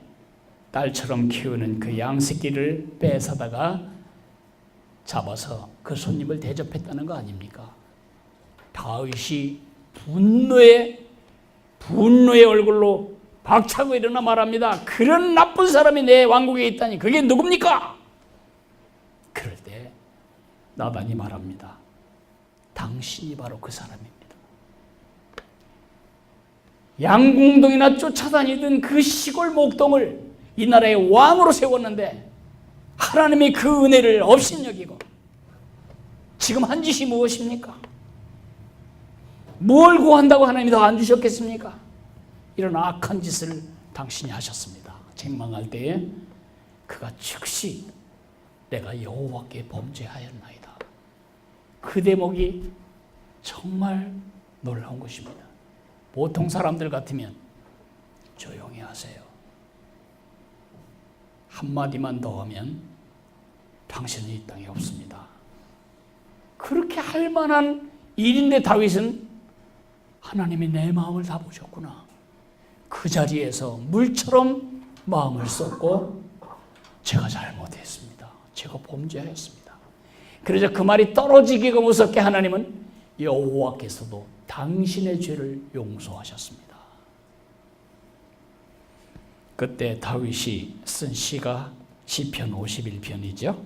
딸처럼 키우는 그 양 새끼를 뺏어다가 잡아서 그 손님을 대접했다는 거 아닙니까? 다윗이 분노의 얼굴로 박차고 일어나 말합니다. 그런 나쁜 사람이 내 왕국에 있다니 그게 누굽니까? 그럴 때 나단이 말합니다. 당신이 바로 그 사람입니다. 양궁동이나 쫓아다니던 그 시골 목동을 이 나라의 왕으로 세웠는데 하나님이 그 은혜를 업신여기고 지금 한 짓이 무엇입니까? 뭘 구한다고 하나님이 더 안 주셨겠습니까? 이런 악한 짓을 당신이 하셨습니다. 책망할 때에 그가 즉시 내가 여호와께 범죄하였나이다. 그 대목이 정말 놀라운 것입니다. 보통 사람들 같으면 조용히 하세요. 한마디만 더 하면 당신은 이 땅에 없습니다. 그렇게 할 만한 일인데 다윗은 하나님이 내 마음을 다 보셨구나. 그 자리에서 물처럼 마음을 쏟고 제가 잘못했습니다. 제가 범죄하였습니다. 그러자 그 말이 떨어지기가 무섭게 하나님은 여호와께서도 당신의 죄를 용서하셨습니다. 그때 다윗이 쓴 시가 시편 51편이죠.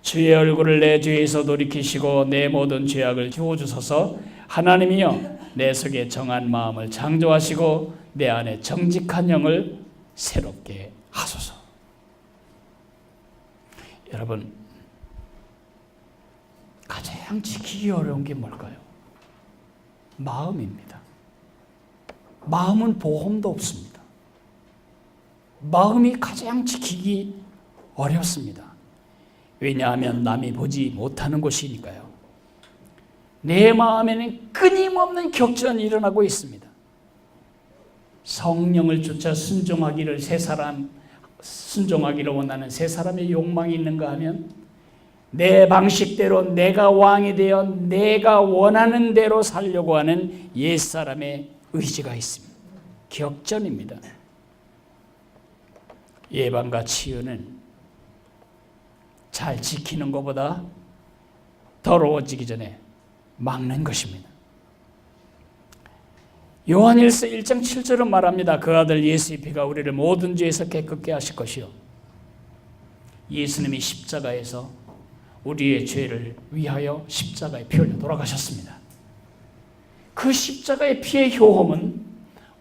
주의 얼굴을 내 죄에서 돌이키시고 내 모든 죄악을 지워주소서. 하나님이여 내 속에 정한 마음을 창조하시고 내 안에 정직한 영을 새롭게 하소서. 여러분, 가장 지키기 어려운 게 뭘까요? 마음입니다. 마음은 보험도 없습니다. 마음이 가장 지키기 어렵습니다. 왜냐하면 남이 보지 못하는 곳이니까요. 내 마음에는 끊임없는 격전이 일어나고 있습니다. 성령을 쫓아 순종하기를 원하는 세 사람의 욕망이 있는가 하면 내 방식대로 내가 왕이 되어 내가 원하는 대로 살려고 하는 옛사람의 의지가 있습니다. 격전입니다. 예방과 치유는 잘 지키는 것보다 더러워지기 전에 막는 것입니다. 요한일서 1장 7절은 말합니다. 그 아들 예수의 피가 우리를 모든 죄에서 깨끗게 하실 것이요. 예수님이 십자가에서 우리의 죄를 위하여 십자가의 피 흘려 돌아가셨습니다. 그 십자가의 피의 효험은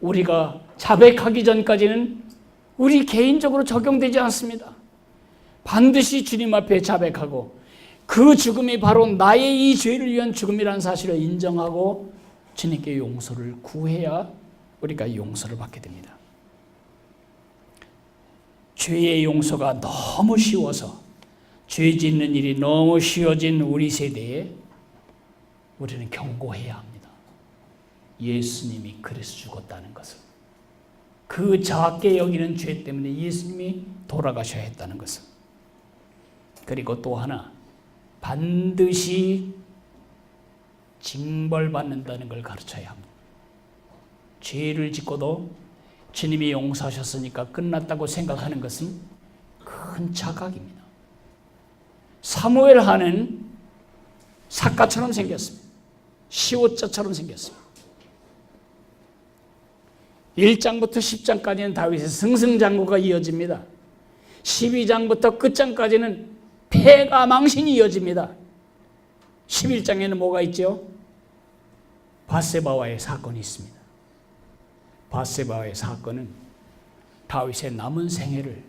우리가 자백하기 전까지는 우리 개인적으로 적용되지 않습니다. 반드시 주님 앞에 자백하고 그 죽음이 바로 나의 이 죄를 위한 죽음이라는 사실을 인정하고 주님께 용서를 구해야 우리가 용서를 받게 됩니다. 죄의 용서가 너무 쉬워서 죄 짓는 일이 너무 쉬워진 우리 세대에 우리는 경고해야 합니다. 예수님이 그래서 죽었다는 것을, 그 작게 여기는 죄 때문에 예수님이 돌아가셔야 했다는 것을, 그리고 또 하나 반드시 징벌받는다는 걸 가르쳐야 합니다. 죄를 짓고도 주님이 용서하셨으니까 끝났다고 생각하는 것은 큰 착각입니다. 사무엘 하는 삭가처럼 생겼습니다. 시옷자처럼 생겼습니다. 1장부터 10장까지는 다윗의 승승장구가 이어집니다. 12장부터 끝장까지는 패가 망신이 이어집니다. 11장에는 뭐가 있죠? 밧세바와의 사건이 있습니다. 밧세바와의 사건은 다윗의 남은 생애를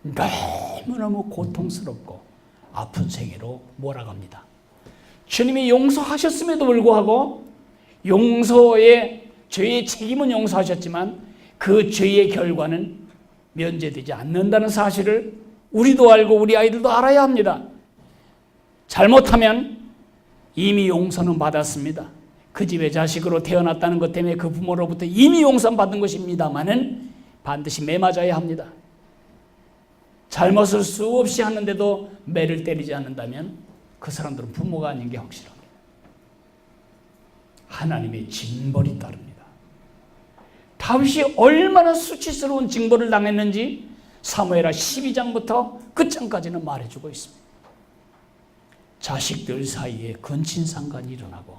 너무너무 고통스럽고 아픈 생애로 몰아갑니다. 주님이 용서하셨음에도 불구하고 용서의 죄의 책임은 용서하셨지만 그 죄의 결과는 면제되지 않는다는 사실을 우리도 알고 우리 아이들도 알아야 합니다. 잘못하면 이미 용서는 받았습니다. 그 집의 자식으로 태어났다는 것 때문에 그 부모로부터 이미 용서받은 것입니다만은 반드시 매 맞아야 합니다. 잘못을 수없이 하는데도 매를 때리지 않는다면 그 사람들은 부모가 아닌 게 확실합니다. 하나님의 징벌이 따릅니다. 다윗이 얼마나 수치스러운 징벌을 당했는지 사무엘하 12장부터 끝장까지는 말해주고 있습니다. 자식들 사이에 근친상간이 일어나고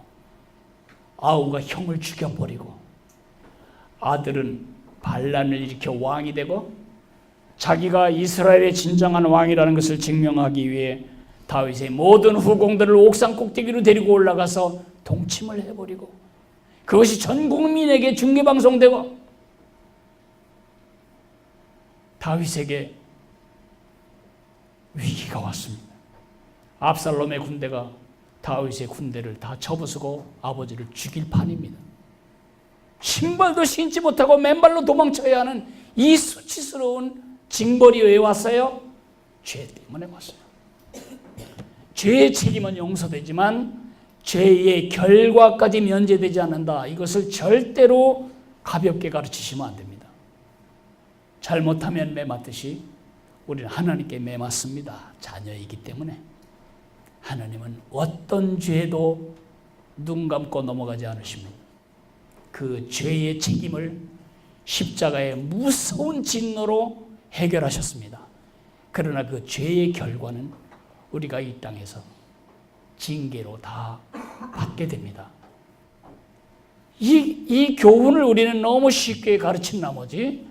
아우가 형을 죽여버리고 아들은 반란을 일으켜 왕이 되고 자기가 이스라엘의 진정한 왕이라는 것을 증명하기 위해 다윗의 모든 후공들을 옥상 꼭대기로 데리고 올라가서 동침을 해버리고 그것이 전 국민에게 중계방송되고 다윗에게 위기가 왔습니다. 압살롬의 군대가 다윗의 군대를 다 접어쓰고 아버지를 죽일 판입니다. 신발도 신지 못하고 맨발로 도망쳐야 하는 이 수치스러운 징벌이 왜 왔어요? 죄 때문에 왔어요. 죄의 책임은 용서되지만 죄의 결과까지 면제되지 않는다. 이것을 절대로 가볍게 가르치시면 안 됩니다. 잘못하면 매 맞듯이 우리는 하나님께 매 맞습니다. 자녀이기 때문에 하나님은 어떤 죄도 눈 감고 넘어가지 않으십니다. 그 죄의 책임을 십자가의 무서운 진노로 해결하셨습니다. 그러나 그 죄의 결과는 우리가 이 땅에서 징계로 다 받게 됩니다. 이 교훈을 우리는 너무 쉽게 가르친 나머지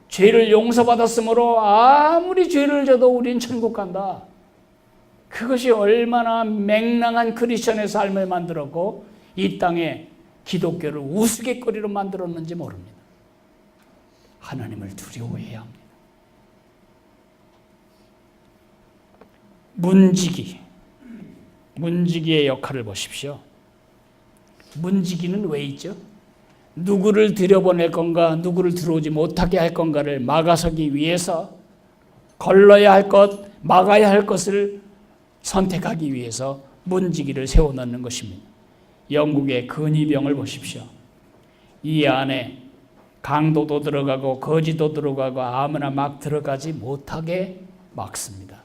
죄를 용서받았으므로 아무리 죄를 져도 우린 천국 간다. 그것이 얼마나 맹랑한 크리스천의 삶을 만들었고 이 땅에 기독교를 우스갯거리로 만들었는지 모릅니다. 하나님을 두려워해야 합니다. 문지기의 역할을 보십시오. 문지기는 왜 있죠? 누구를 들여보낼 건가, 누구를 들어오지 못하게 할 건가를 막아서기 위해서 걸러야 할 것, 막아야 할 것을 선택하기 위해서 문지기를 세워놓는 것입니다. 영국의 근위병을 보십시오. 이 안에 강도도 들어가고 거지도 들어가고 아무나 막 들어가지 못하게 막습니다.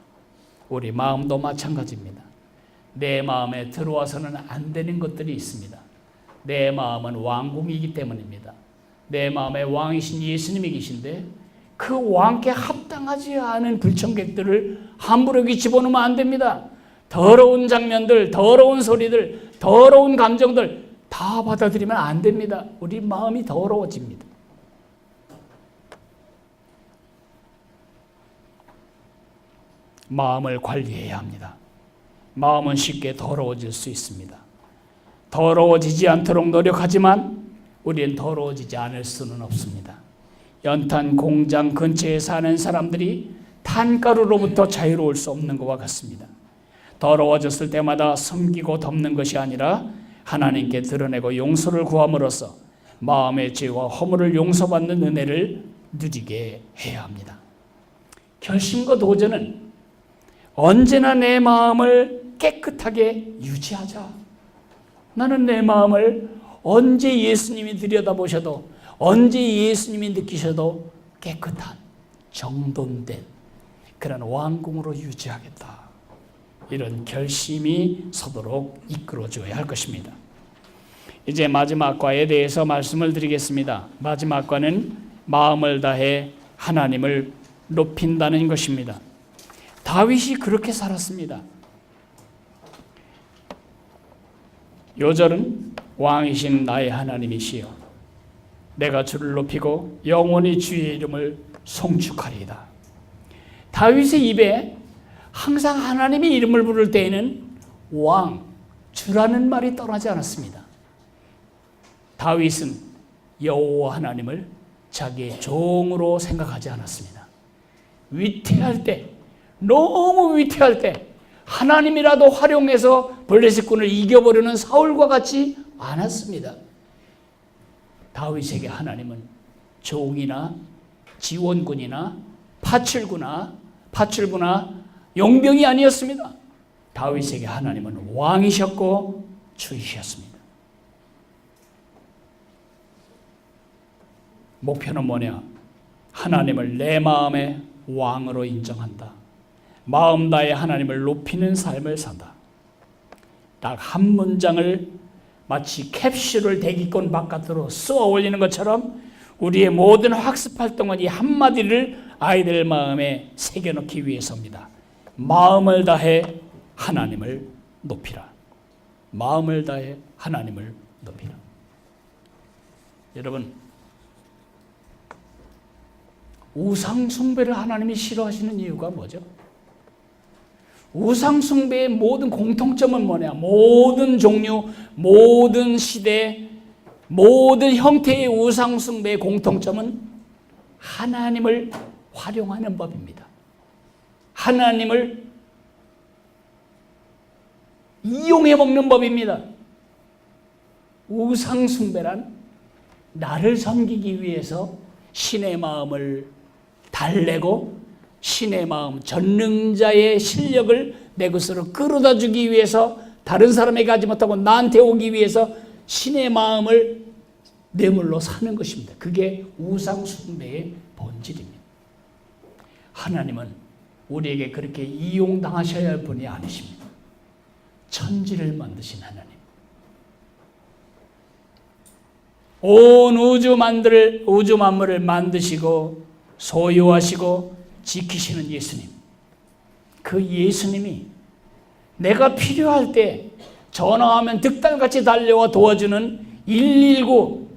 우리 마음도 마찬가지입니다. 내 마음에 들어와서는 안 되는 것들이 있습니다. 내 마음은 왕궁이기 때문입니다. 내 마음에 왕이신 예수님이 계신데 그 왕께 합당하지 않은 불청객들을 함부로 집어넣으면 안 됩니다. 더러운 장면들, 더러운 소리들, 더러운 감정들 다 받아들이면 안 됩니다. 우리 마음이 더러워집니다. 마음을 관리해야 합니다. 마음은 쉽게 더러워질 수 있습니다. 더러워지지 않도록 노력하지만 우리는 더러워지지 않을 수는 없습니다. 연탄 공장 근처에 사는 사람들이 탄가루로부터 자유로울 수 없는 것과 같습니다. 더러워졌을 때마다 숨기고 덮는 것이 아니라 하나님께 드러내고 용서를 구함으로써 마음의 죄와 허물을 용서받는 은혜를 누리게 해야 합니다. 결심과 도전은 언제나 내 마음을 깨끗하게 유지하자. 나는 내 마음을 언제 예수님이 들여다보셔도 언제 예수님이 느끼셔도 깨끗한 정돈된 그런 왕궁으로 유지하겠다. 이런 결심이 서도록 이끌어줘야 할 것입니다. 이제 마지막 과에 대해서 말씀을 드리겠습니다. 마지막 과는 마음을 다해 하나님을 높인다는 것입니다. 다윗이 그렇게 살았습니다. 요절은 왕이신 나의 하나님이시여 내가 주를 높이고 영원히 주의 이름을 송축하리이다. 다윗의 입에 항상 하나님의 이름을 부를 때에는 왕, 주라는 말이 떠나지 않았습니다. 다윗은 여호와 하나님을 자기의 종으로 생각하지 않았습니다. 위태할 때, 너무 위태할 때 하나님이라도 활용해서 블레셋 군을 이겨버리는 사울과 같이 않았습니다. 다윗에게 하나님은 종이나 지원군이나 파출부나 용병이 아니었습니다. 다윗에게 하나님은 왕이셨고 주이셨습니다. 목표는 뭐냐? 하나님을 내 마음의 왕으로 인정한다. 마음 다해 하나님을 높이는 삶을 산다. 딱 한 문장을 마치 캡슐을 대기권 바깥으로 쏘아 올리는 것처럼 우리의 모든 학습 활동은 이 한마디를 아이들 마음에 새겨넣기 위해서입니다. 마음을 다해 하나님을 높이라. 마음을 다해 하나님을 높이라. 여러분, 우상 숭배를 하나님이 싫어하시는 이유가 뭐죠? 우상 숭배의 모든 공통점은 뭐냐? 모든 종류, 모든 시대, 모든 형태의 우상 숭배의 공통점은 하나님을 활용하는 법입니다. 하나님을 이용해 먹는 법입니다. 우상 숭배란 나를 섬기기 위해서 신의 마음을 달래고 신의 마음, 전능자의 실력을 내 것으로 끌어다 주기 위해서 다른 사람에게 하지 못하고 나한테 오기 위해서 신의 마음을 뇌물로 사는 것입니다. 그게 우상 숭배의 본질입니다. 하나님은 우리에게 그렇게 이용당하셔야 할 분이 아니십니다. 천지를 만드신 하나님, 온 우주 만물을 만드시고 소유하시고 지키시는 예수님, 그 예수님이 내가 필요할 때 전화하면 득달같이 달려와 도와주는 119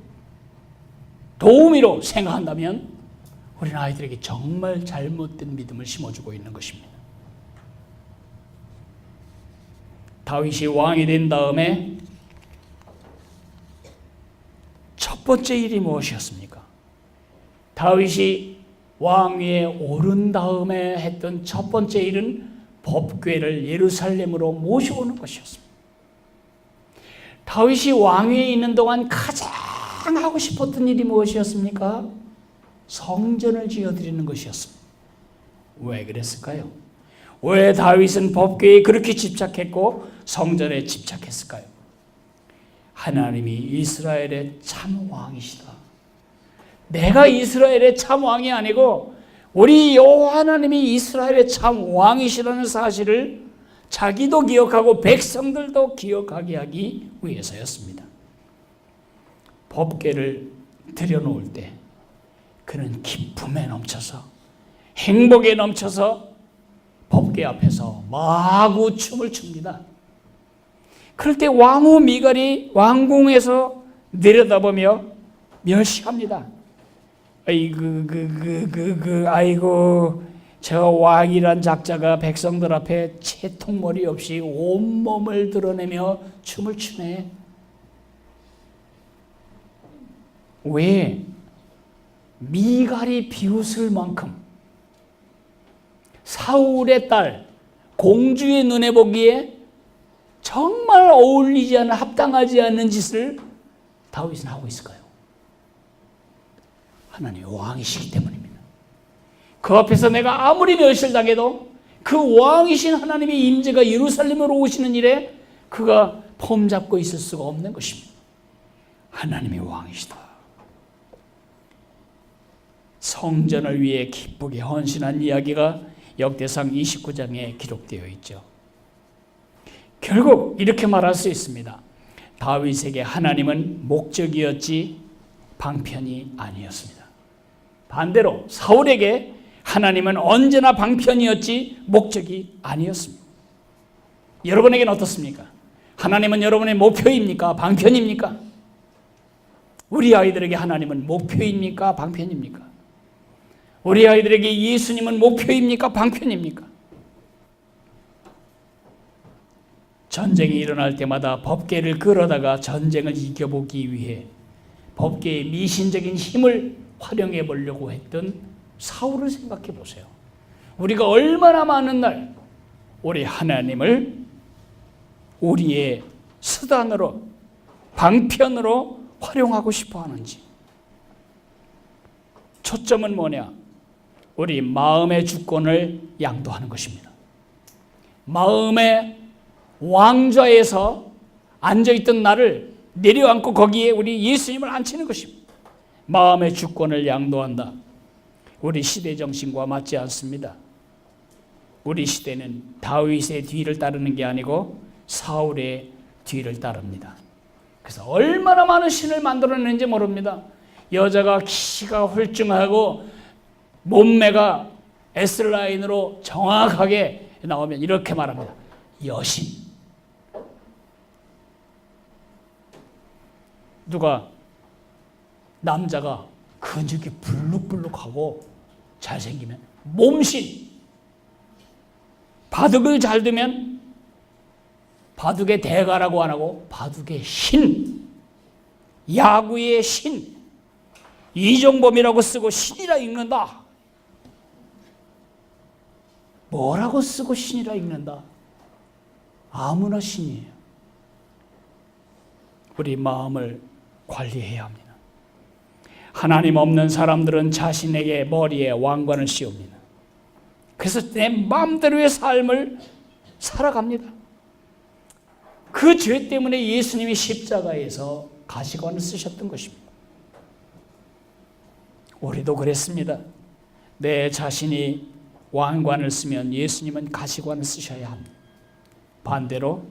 도우미로 생각한다면 우리는 아이들에게 정말 잘못된 믿음을 심어주고 있는 것입니다. 다윗이 왕이 된 다음에 첫 번째 일이 무엇이었습니까? 다윗이 왕위에 오른 다음에 했던 첫 번째 일은 법궤를 예루살렘으로 모셔오는 것이었습니다. 다윗이 왕위에 있는 동안 가장 하고 싶었던 일이 무엇이었습니까? 성전을 지어드리는 것이었습니다. 왜 그랬을까요? 왜 다윗은 법궤에 그렇게 집착했고 성전에 집착했을까요? 하나님이 이스라엘의 참 왕이시다. 내가 이스라엘의 참 왕이 아니고 우리 여호와 하나님이 이스라엘의 참 왕이시라는 사실을 자기도 기억하고 백성들도 기억하게 하기 위해서였습니다. 법궤를 들여놓을 때 그는 기쁨에 넘쳐서 행복에 넘쳐서 법궤 앞에서 마구 춤을 춥니다. 그럴 때 왕후 미갈이 왕궁에서 내려다보며 멸시합니다. 아이고 저 왕이란 작자가 백성들 앞에 채통머리 없이 온몸을 드러내며 춤을 추네. 왜? 미갈이 비웃을 만큼 사울의 딸 공주의 눈에 보기에 정말 어울리지 않는, 합당하지 않는 짓을 다윗은 하고 있을까요? 하나님이 왕이시기 때문입니다. 그 앞에서 내가 아무리 멸실당해도 그 왕이신 하나님의 임재가 예루살렘으로 오시는 일에 그가 폼잡고 있을 수가 없는 것입니다. 하나님이 왕이시다. 성전을 위해 기쁘게 헌신한 이야기가 역대상 29장에 기록되어 있죠. 결국 이렇게 말할 수 있습니다. 다윗에게 하나님은 목적이었지 방편이 아니었습니다. 반대로 사울에게 하나님은 언제나 방편이었지 목적이 아니었습니다. 여러분에게는 어떻습니까? 하나님은 여러분의 목표입니까? 방편입니까? 우리 아이들에게 하나님은 목표입니까? 방편입니까? 우리 아이들에게 예수님은 목표입니까? 방편입니까? 전쟁이 일어날 때마다 법궤를 끌어다가 전쟁을 이겨보기 위해 법궤의 미신적인 힘을 활용해 보려고 했던 사울을 생각해 보세요. 우리가 얼마나 많은 날 우리 하나님을 우리의 수단으로 방편으로 활용하고 싶어 하는지. 초점은 뭐냐? 우리 마음의 주권을 양도하는 것입니다. 마음의 왕좌에서 앉아있던 나를 내려앉고 거기에 우리 예수님을 앉히는 것입니다. 마음의 주권을 양도한다. 우리 시대 정신과 맞지 않습니다. 우리 시대는 다윗의 뒤를 따르는 게 아니고 사울의 뒤를 따릅니다. 그래서 얼마나 많은 신을 만들어내는지 모릅니다. 여자가 키가 홀쭉하고 몸매가 S라인으로 정확하게 나오면 이렇게 말합니다. 여신. 누가 남자가 근육이 불룩불룩하고 잘생기면 몸신. 바둑을 잘 두면 바둑의 대가라고 안 하고 바둑의 신. 야구의 신. 이종범이라고 쓰고 신이라 읽는다. 뭐라고 쓰고 신이라 읽는다? 아무나 신이에요. 우리 마음을 관리해야 합니다. 하나님 없는 사람들은 자신에게 머리에 왕관을 씌웁니다. 그래서 내 마음대로의 삶을 살아갑니다. 그 죄 때문에 예수님이 십자가에서 가시관을 쓰셨던 것입니다. 우리도 그랬습니다. 내 자신이 왕관을 쓰면 예수님은 가시관을 쓰셔야 합니다. 반대로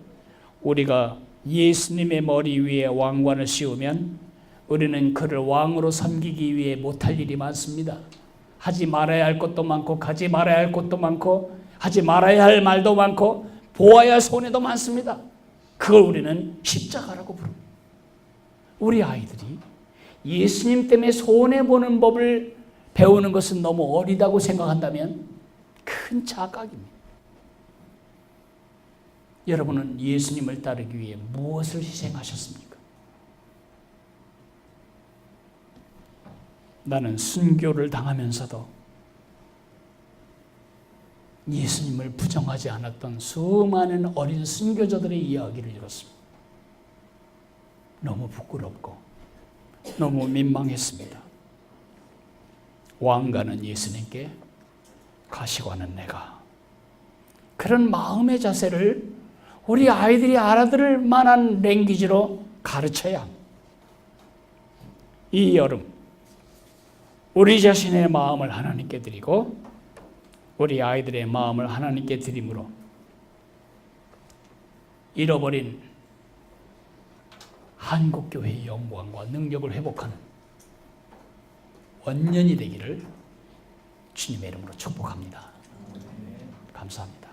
우리가 예수님의 머리 위에 왕관을 씌우면 우리는 그를 왕으로 섬기기 위해 못할 일이 많습니다. 하지 말아야 할 것도 많고 가지 말아야 할 것도 많고 하지 말아야 할 말도 많고 보아야 할 손해도 많습니다. 그걸 우리는 십자가라고 부릅니다. 우리 아이들이 예수님 때문에 손해보는 법을 배우는 것은 너무 어리다고 생각한다면 큰 착각입니다. 여러분은 예수님을 따르기 위해 무엇을 희생하셨습니까? 나는 순교를 당하면서도 예수님을 부정하지 않았던 수많은 어린 순교자들의 이야기를 읽었습니다. 너무 부끄럽고 너무 민망했습니다. 왕관은 예수님께, 가시관은 내가. 그런 마음의 자세를 우리 아이들이 알아들을 만한 랭귀지로 가르쳐야 합니다. 이 여름 우리 자신의 마음을 하나님께 드리고 우리 아이들의 마음을 하나님께 드림으로 잃어버린 한국교회의 영광과 능력을 회복하는 원년이 되기를 주님의 이름으로 축복합니다. 감사합니다.